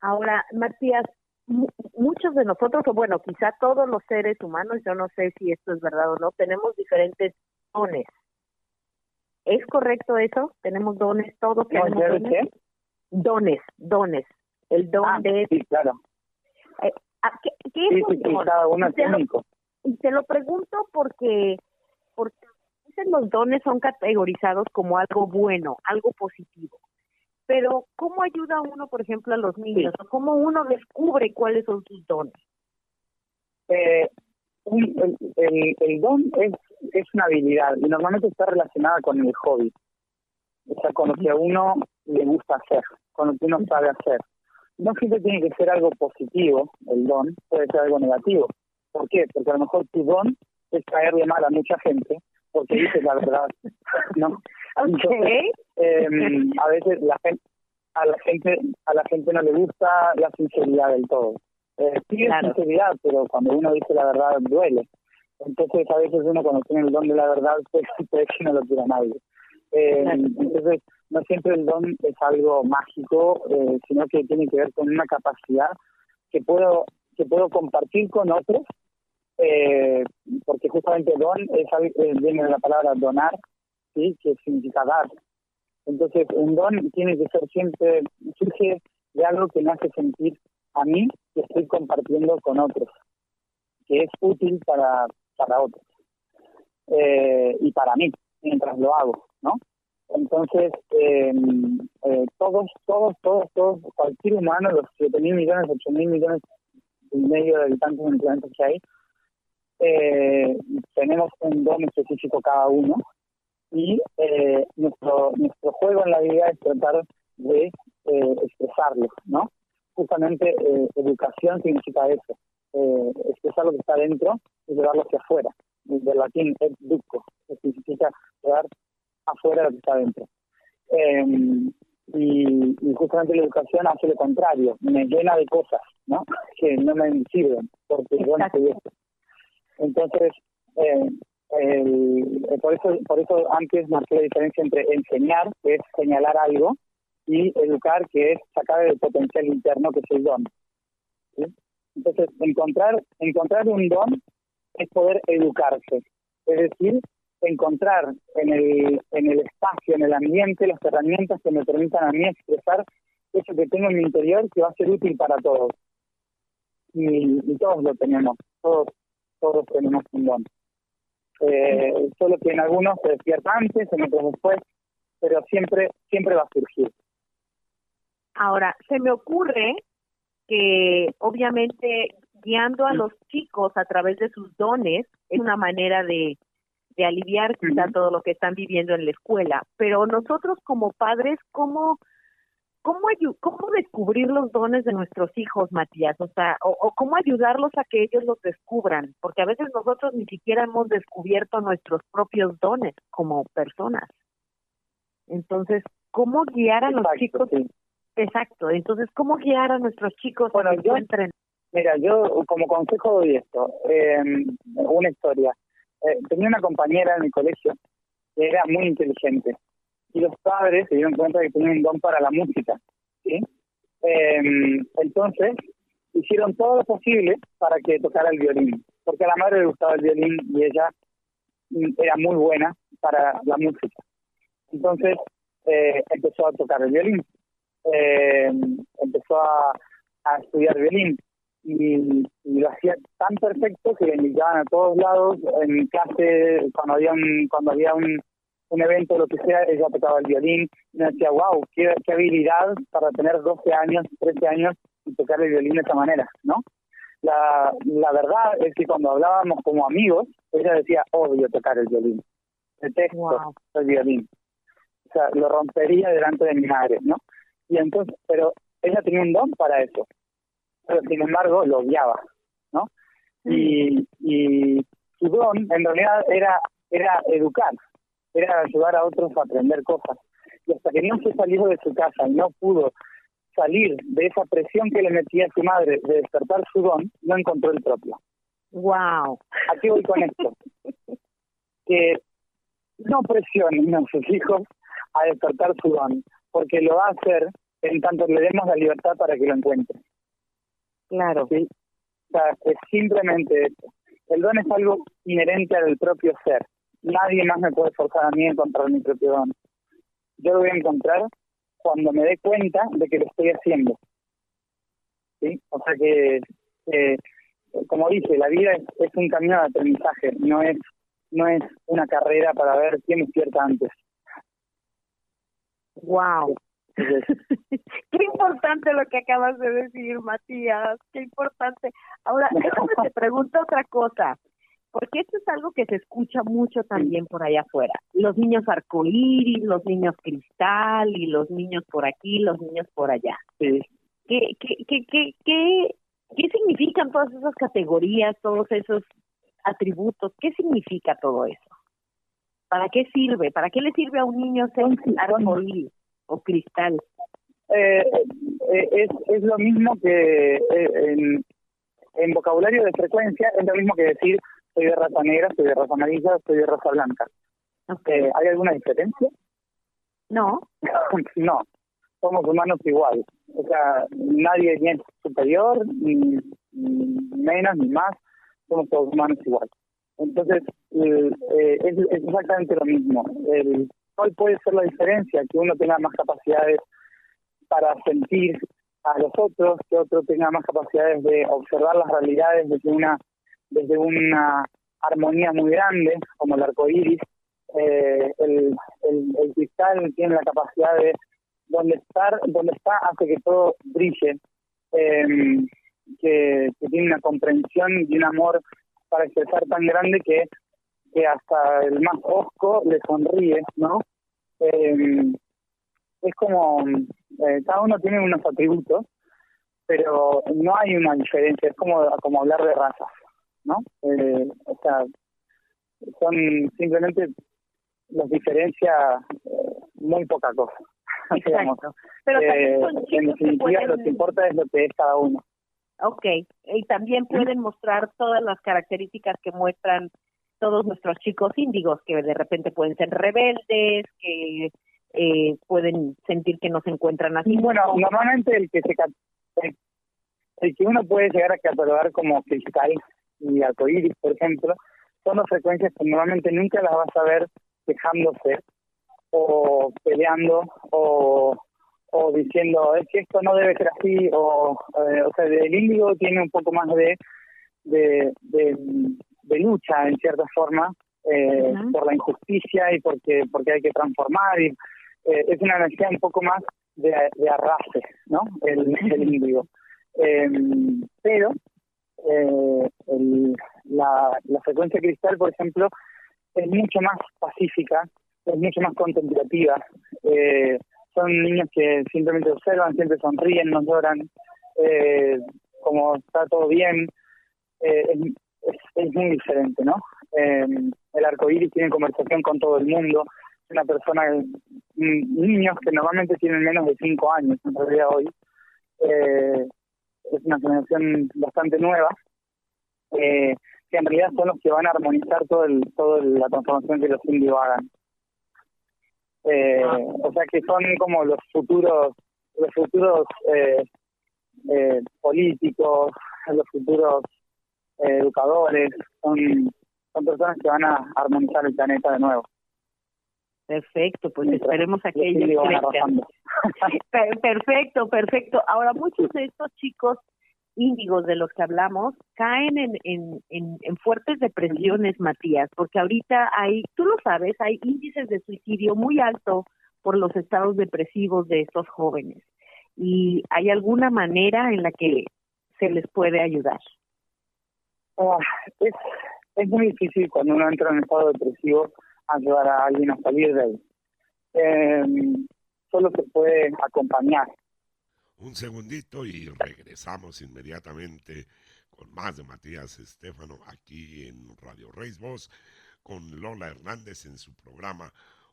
Ahora, Matías, muchos de nosotros, o bueno, quizá todos los seres humanos, yo no sé si esto es verdad o no, tenemos diferentes dones. ¿Es correcto eso? ¿Tenemos dones? ¿Todos tenemos dones? ¿Qué? Dones. El don de... Sí, claro. ¿Qué es un don? Cada uno es único. Y te lo pregunto porque a veces los dones son categorizados como algo bueno, algo positivo. Pero, ¿cómo ayuda uno, por ejemplo, a los niños? Sí. ¿Cómo uno descubre cuáles son sus dones? El don es una habilidad y normalmente está relacionada con el hobby. O sea, con lo que a uno le gusta hacer, con lo que uno sabe hacer. No siempre tiene que ser algo positivo, el don, puede ser algo negativo. ¿Por qué? Porque a lo mejor tu don es caerle mal a mucha gente porque dices la verdad, ¿no? Okay. Entonces, a veces a la gente no le gusta la sinceridad del todo. Sí es sinceridad, pero cuando uno dice la verdad duele. Entonces a veces uno cuando tiene el don de la verdad pues puede que no lo quiera nadie. Entonces no siempre el don es algo mágico, sino que tiene que ver con una capacidad que puedo compartir con otros, porque justamente don viene de la palabra donar, ¿sí? Que significa dar. Entonces un don tiene que ser siempre, surge de algo que me hace sentir a mí que estoy compartiendo con otros, que es útil para otros, y para mí mientras lo hago, ¿no? Entonces todos, cualquier humano, los 7.000 millones, 8.000 millones y medio de habitantes en el planeta que hay, tenemos un don específico cada uno, y nuestro juego en la vida es tratar de expresarlo, ¿no? Justamente educación significa eso, expresar lo que está dentro y llevarlo hacia afuera, del latín educo, que significa llevar afuera lo que está dentro. Y justamente la educación hace lo contrario, me llena de cosas, ¿no? Que no me sirven, porque yo no soy esto. Entonces, por eso antes marqué la diferencia entre enseñar, que es señalar algo, y educar, que es sacar el potencial interno, que es el don, ¿sí? Entonces, encontrar un don es poder educarse, es decir, encontrar en el espacio, en el ambiente, las herramientas que me permitan a mí expresar eso que tengo en mi interior, que va a ser útil para todos. Y todos lo tenemos, todos tenemos un don. Solo que en algunos se despierta antes, en otros después, pero siempre va a surgir. Ahora, se me ocurre que obviamente guiando a los chicos a través de sus dones es una manera de aliviar quizá todo lo que están viviendo en la escuela, pero nosotros como padres, ¿cómo descubrir los dones de nuestros hijos, Matías? O sea, o cómo ayudarlos a que ellos los descubran, porque a veces nosotros ni siquiera hemos descubierto nuestros propios dones como personas. Entonces, ¿cómo guiar a los chicos? Sí. Exacto, entonces, ¿cómo guiar a nuestros chicos Bueno, a que encuentren? Mira, yo como consejo doy esto, una historia. Tenía una compañera en el colegio que era muy inteligente y los padres se dieron cuenta que tenía un don para la música, ¿sí? Entonces hicieron todo lo posible para que tocara el violín, porque a la madre le gustaba el violín y ella era muy buena para la música. Entonces empezó a tocar el violín, empezó a estudiar violín y lo hacía tan perfecto que le invitaban a todos lados. En clase, cuando había un evento, lo que sea, ella tocaba el violín y me decía, wow, qué habilidad para tener 12 años, 13 años y tocar el violín de esa manera, ¿no? La verdad es que cuando hablábamos como amigos, ella decía, odio tocar el violín, detesto el violín, o sea, lo rompería delante de mi madre, ¿no? Y entonces, pero ella tenía un don para eso, pero sin embargo lo odiaba, ¿no? Y su don en realidad era educar, era ayudar a otros a aprender cosas. Y hasta que no se salió de su casa y no pudo salir de esa presión que le metía su madre de despertar su don, no encontró el propio. Wow. ¿A qué voy con esto? Que no presionen a sus hijos a despertar su don, porque lo va a hacer en tanto le demos la libertad para que lo encuentre. Claro. ¿Sí? O sea, es simplemente eso. El don es algo inherente al propio ser. Nadie más me puede forzar a mí a encontrar mi propio don. Yo lo voy a encontrar cuando me dé cuenta de que lo estoy haciendo. ¿Sí? O sea que, como dije, la vida es un camino de aprendizaje, no es una carrera para ver quién despierta antes. Wow. Qué importante lo que acabas de decir, Matías, qué importante. Ahora, déjame te pregunto otra cosa, porque esto es algo que se escucha mucho también por allá afuera. Los niños arcoíris, los niños cristal, y los niños por aquí, los niños por allá. Sí. ¿Qué significan todas esas categorías, todos esos atributos? ¿Qué significa todo eso? ¿Para qué sirve? ¿Para qué le sirve a un niño ser arcoíris o cristal? Es lo mismo que en vocabulario de frecuencia, es lo mismo que decir soy de raza negra, soy de raza amarilla, soy de raza blanca. Okay. ¿Hay alguna diferencia? No. No, somos humanos iguales. O sea, nadie ni es superior, ni menos, ni más, somos todos humanos iguales. Entonces, es exactamente lo mismo. ¿Cuál puede ser la diferencia? Que uno tenga más capacidades para sentir a los otros, que otro tenga más capacidades de observar las realidades desde una armonía muy grande, como el arco iris. El cristal tiene la capacidad de donde está hace que todo brille, que tiene una comprensión y un amor para expresar tan grande que hasta el más hosco le sonríe, ¿no? Es como cada uno tiene unos atributos, pero no hay una diferencia, es como hablar de razas, ¿no? O sea, son simplemente los diferencia muy poca cosa. Exacto. Pero también son chicos en definitiva lo que importa es lo que es cada uno. Okay, y también pueden mostrar todas las características que muestran todos nuestros chicos índigos, que de repente pueden ser rebeldes, que pueden sentir que no se encuentran así. Bueno, normalmente el que uno puede llegar a catalogar como cristal y arcoíris, por ejemplo, son las frecuencias que normalmente nunca las vas a ver quejándose o peleando o diciendo es que esto no debe ser así, o sea, el índigo tiene un poco más de lucha en cierta forma por la injusticia y porque hay que transformar, y es una energía un poco más de arrastre, ¿no? El índigo. Pero la frecuencia cristal, por ejemplo, es mucho más pacífica, es mucho más contemplativa. Son niños que simplemente observan, siempre sonríen, no lloran, como está todo bien. Es muy diferente, ¿no? El arcoíris tiene conversación con todo el mundo, es una persona niños que normalmente tienen menos de 5 años, en realidad hoy. Es una generación bastante nueva, que en realidad son los que van a armonizar toda la transformación que los indios hagan. O sea que son como los futuros políticos, los futuros educadores, son personas que van a armonizar el planeta de nuevo. Perfecto, pues esperemos a que ellos crezcan. Perfecto. Ahora, muchos de estos chicos índigos de los que hablamos caen en fuertes depresiones, Matías, porque ahorita tú lo sabes, hay índices de suicidio muy altos por los estados depresivos de estos jóvenes. ¿Y hay alguna manera en la que se les puede ayudar? Es muy difícil cuando uno entra en un estado depresivo ayudar a alguien a salir de ahí. Solo se puede acompañar. Un segundito y regresamos inmediatamente con más de Matías Estéfano aquí en Radio Reis Voz con Lola Hernández en su programa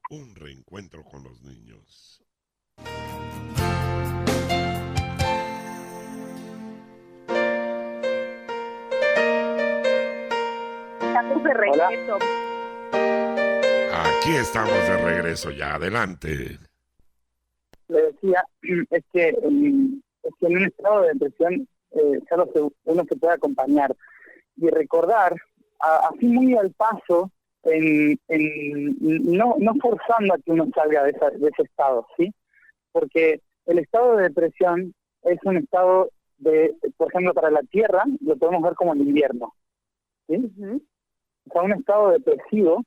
Un Reencuentro con los Niños. Estamos de regreso. Aquí estamos de regreso ya, adelante. Le decía, es que en un estado de depresión solo uno se puede acompañar y recordar, así muy al paso, no forzando a que uno salga de ese estado, ¿sí? Porque el estado de depresión es un estado por ejemplo, para la Tierra lo podemos ver como el invierno, ¿sí? Uh-huh. O sea, un estado depresivo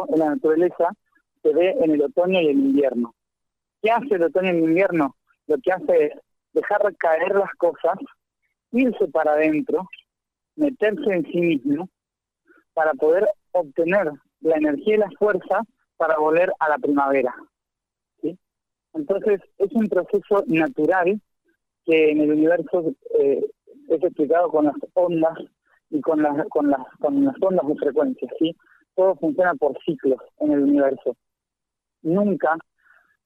en la naturaleza se ve en el otoño y el invierno. ¿Qué hace el otoño y el invierno? Lo que hace es dejar caer las cosas, irse para adentro, meterse en sí mismo, para poder obtener la energía y la fuerza para volver a la primavera, ¿sí? Entonces, es un proceso natural que en el universo es explicado con las ondas y con las ondas de frecuencia, ¿sí? Todo funciona por ciclos en el universo. Nunca,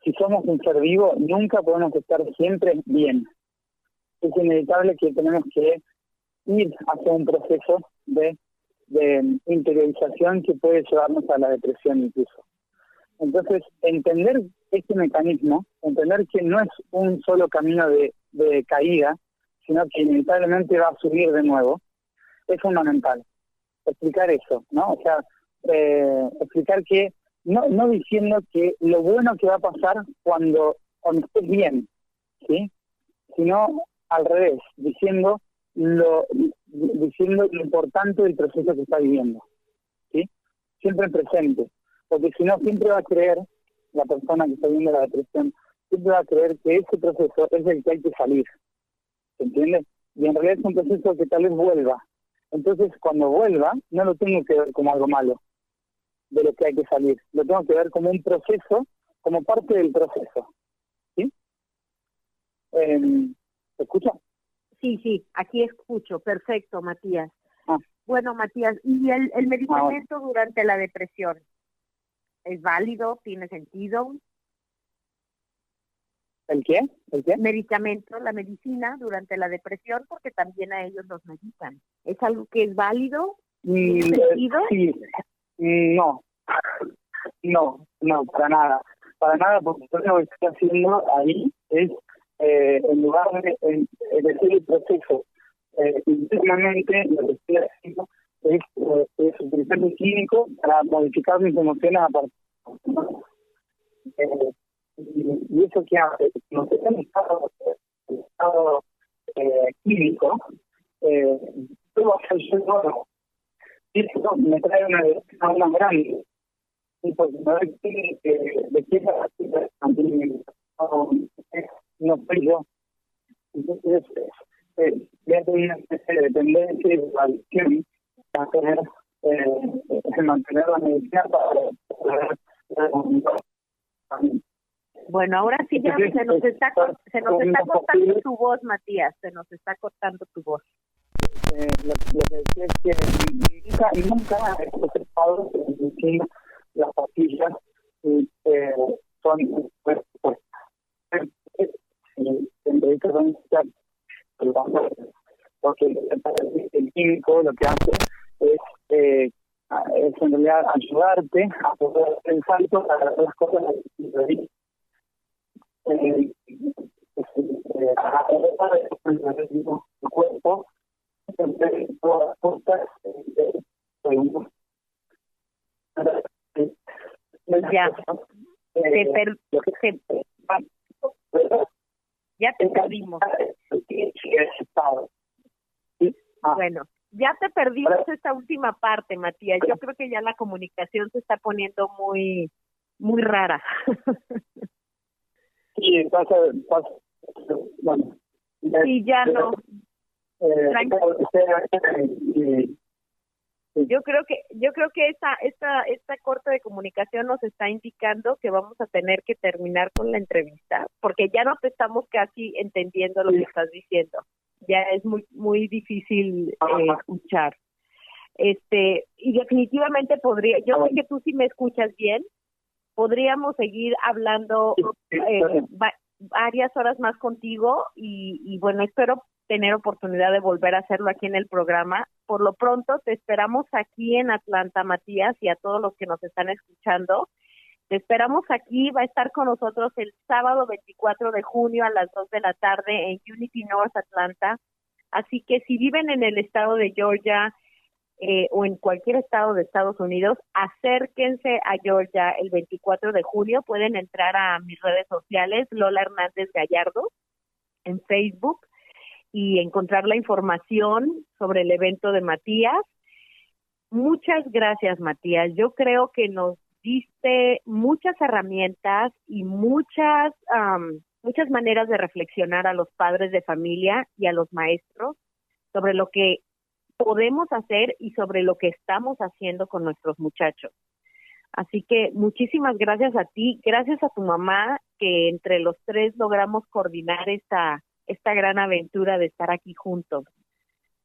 si somos un ser vivo, nunca podemos estar siempre bien. Es inevitable que tenemos que ir hacia un proceso de interiorización que puede llevarnos a la depresión incluso. Entonces, entender este mecanismo, entender que no es un solo camino de caída, sino que inevitablemente va a subir de nuevo, es fundamental. Explicar eso, ¿no? O sea, explicar que no diciendo que lo bueno que va a pasar cuando estés bien, ¿sí? Sino al revés, diciendo lo importante del proceso que está viviendo, ¿sí? Siempre presente, porque si no siempre va a creer, la persona que está viviendo la depresión, siempre va a creer que ese proceso es el que hay que salir, ¿se entiende? Y en realidad es un proceso que tal vez vuelva. Entonces, cuando vuelva, no lo tengo que ver como algo malo, de lo que hay que salir. Lo tengo que ver como un proceso, como parte del proceso, ¿sí? ¿Se escucha? Sí, aquí escucho. Perfecto, Matías. Bueno, Matías, ¿y el medicamento durante la depresión es válido? ¿Tiene sentido? ¿El qué? Medicamento, la medicina durante la depresión, porque también a ellos los medican. ¿Es algo que es válido? ¿Tiene sentido? Sí. No, para nada, porque lo que estoy haciendo ahí es, en lugar de decir el proceso, internamente lo que estoy haciendo es utilizar el químico para modificar mis emociones a partir y eso que hace, no sé, en estado químico, todo hace el suelo. Y eso me trae una depresión más grande. Y porque no es de qué no soy yo. Entonces, voy a tener una especie de dependencia y de adicción a tener, mantener la medicina para bueno, ahora sí ya se nos está cortando tu voz, Matías, se nos está cortando tu voz. Lo que decía es que nunca he participado en las pastillas todo lo que hace es en realidad ayudarte a poder hacer el salto a las cosas de tu cuerpo, todas las cosas Ya, ya te perdimos. Bueno, ya te perdimos esta última parte, Matías. Yo creo que ya la comunicación se está poniendo muy, muy rara. Sí, pasa, bueno. Sí, ya no. Yo creo que esta corte de comunicación nos está indicando que vamos a tener que terminar con la entrevista, porque ya no te estamos casi entendiendo lo que estás diciendo. Ya es muy muy difícil escuchar. Y definitivamente yo sé que tú sí me escuchas bien. Podríamos seguir hablando varias horas más contigo y bueno, espero tener oportunidad de volver a hacerlo aquí en el programa. Por lo pronto te esperamos aquí en Atlanta, Matías, y a todos los que nos están escuchando. Te esperamos aquí, va a estar con nosotros el sábado 24 de junio a las 2 de la tarde en Unity North Atlanta. Así que si viven en el estado de Georgia o en cualquier estado de Estados Unidos, acérquense a Georgia el 24 de junio. Pueden entrar a mis redes sociales, Lola Hernández Gallardo, en Facebook, y encontrar la información sobre el evento de Matías. Muchas gracias, Matías. Yo creo que nos diste muchas herramientas y muchas maneras de reflexionar a los padres de familia y a los maestros sobre lo que podemos hacer y sobre lo que estamos haciendo con nuestros muchachos. Así que muchísimas gracias a ti, gracias a tu mamá, que entre los tres logramos coordinar esta gran aventura de estar aquí juntos.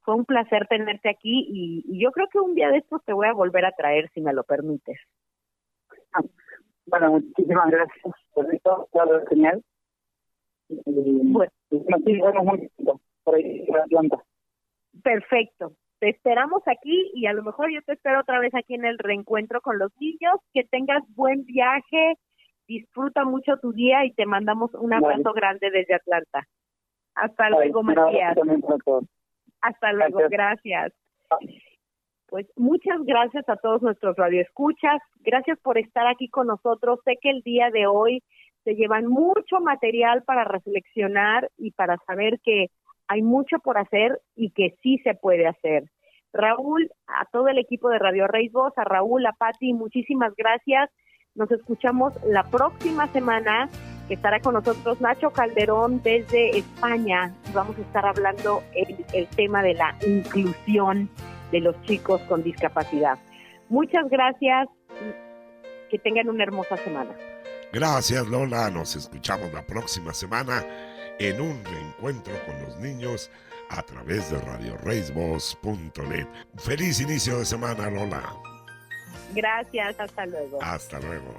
Fue un placer tenerte aquí y yo creo que un día de estos te voy a volver a traer, si me lo permites. Bueno, muchísimas gracias por esto, claro, genial. Bueno, sí, vamos muy por ahí en Atlanta. Perfecto. Te esperamos aquí y a lo mejor yo te espero otra vez aquí en el reencuentro con los niños. Que tengas buen viaje, disfruta mucho tu día y te mandamos un abrazo grande desde Atlanta. Hasta luego, Matías. Hasta luego, gracias. Pues muchas gracias a todos nuestros radioescuchas. Gracias por estar aquí con nosotros. Sé que el día de hoy se llevan mucho material para reflexionar y para saber que hay mucho por hacer y que sí se puede hacer. Raúl, a todo el equipo de Radio Raíz-Voz, a Raúl, a Pati, muchísimas gracias. Nos escuchamos la próxima semana, que estará con nosotros Nacho Calderón desde España. Vamos a estar hablando el tema de la inclusión de los chicos con discapacidad. Muchas gracias. Que tengan una hermosa semana. Gracias, Lola. Nos escuchamos la próxima semana en un reencuentro con los niños a través de radioraízvoz.net. Feliz inicio de semana, Lola. Gracias, hasta luego. Hasta luego.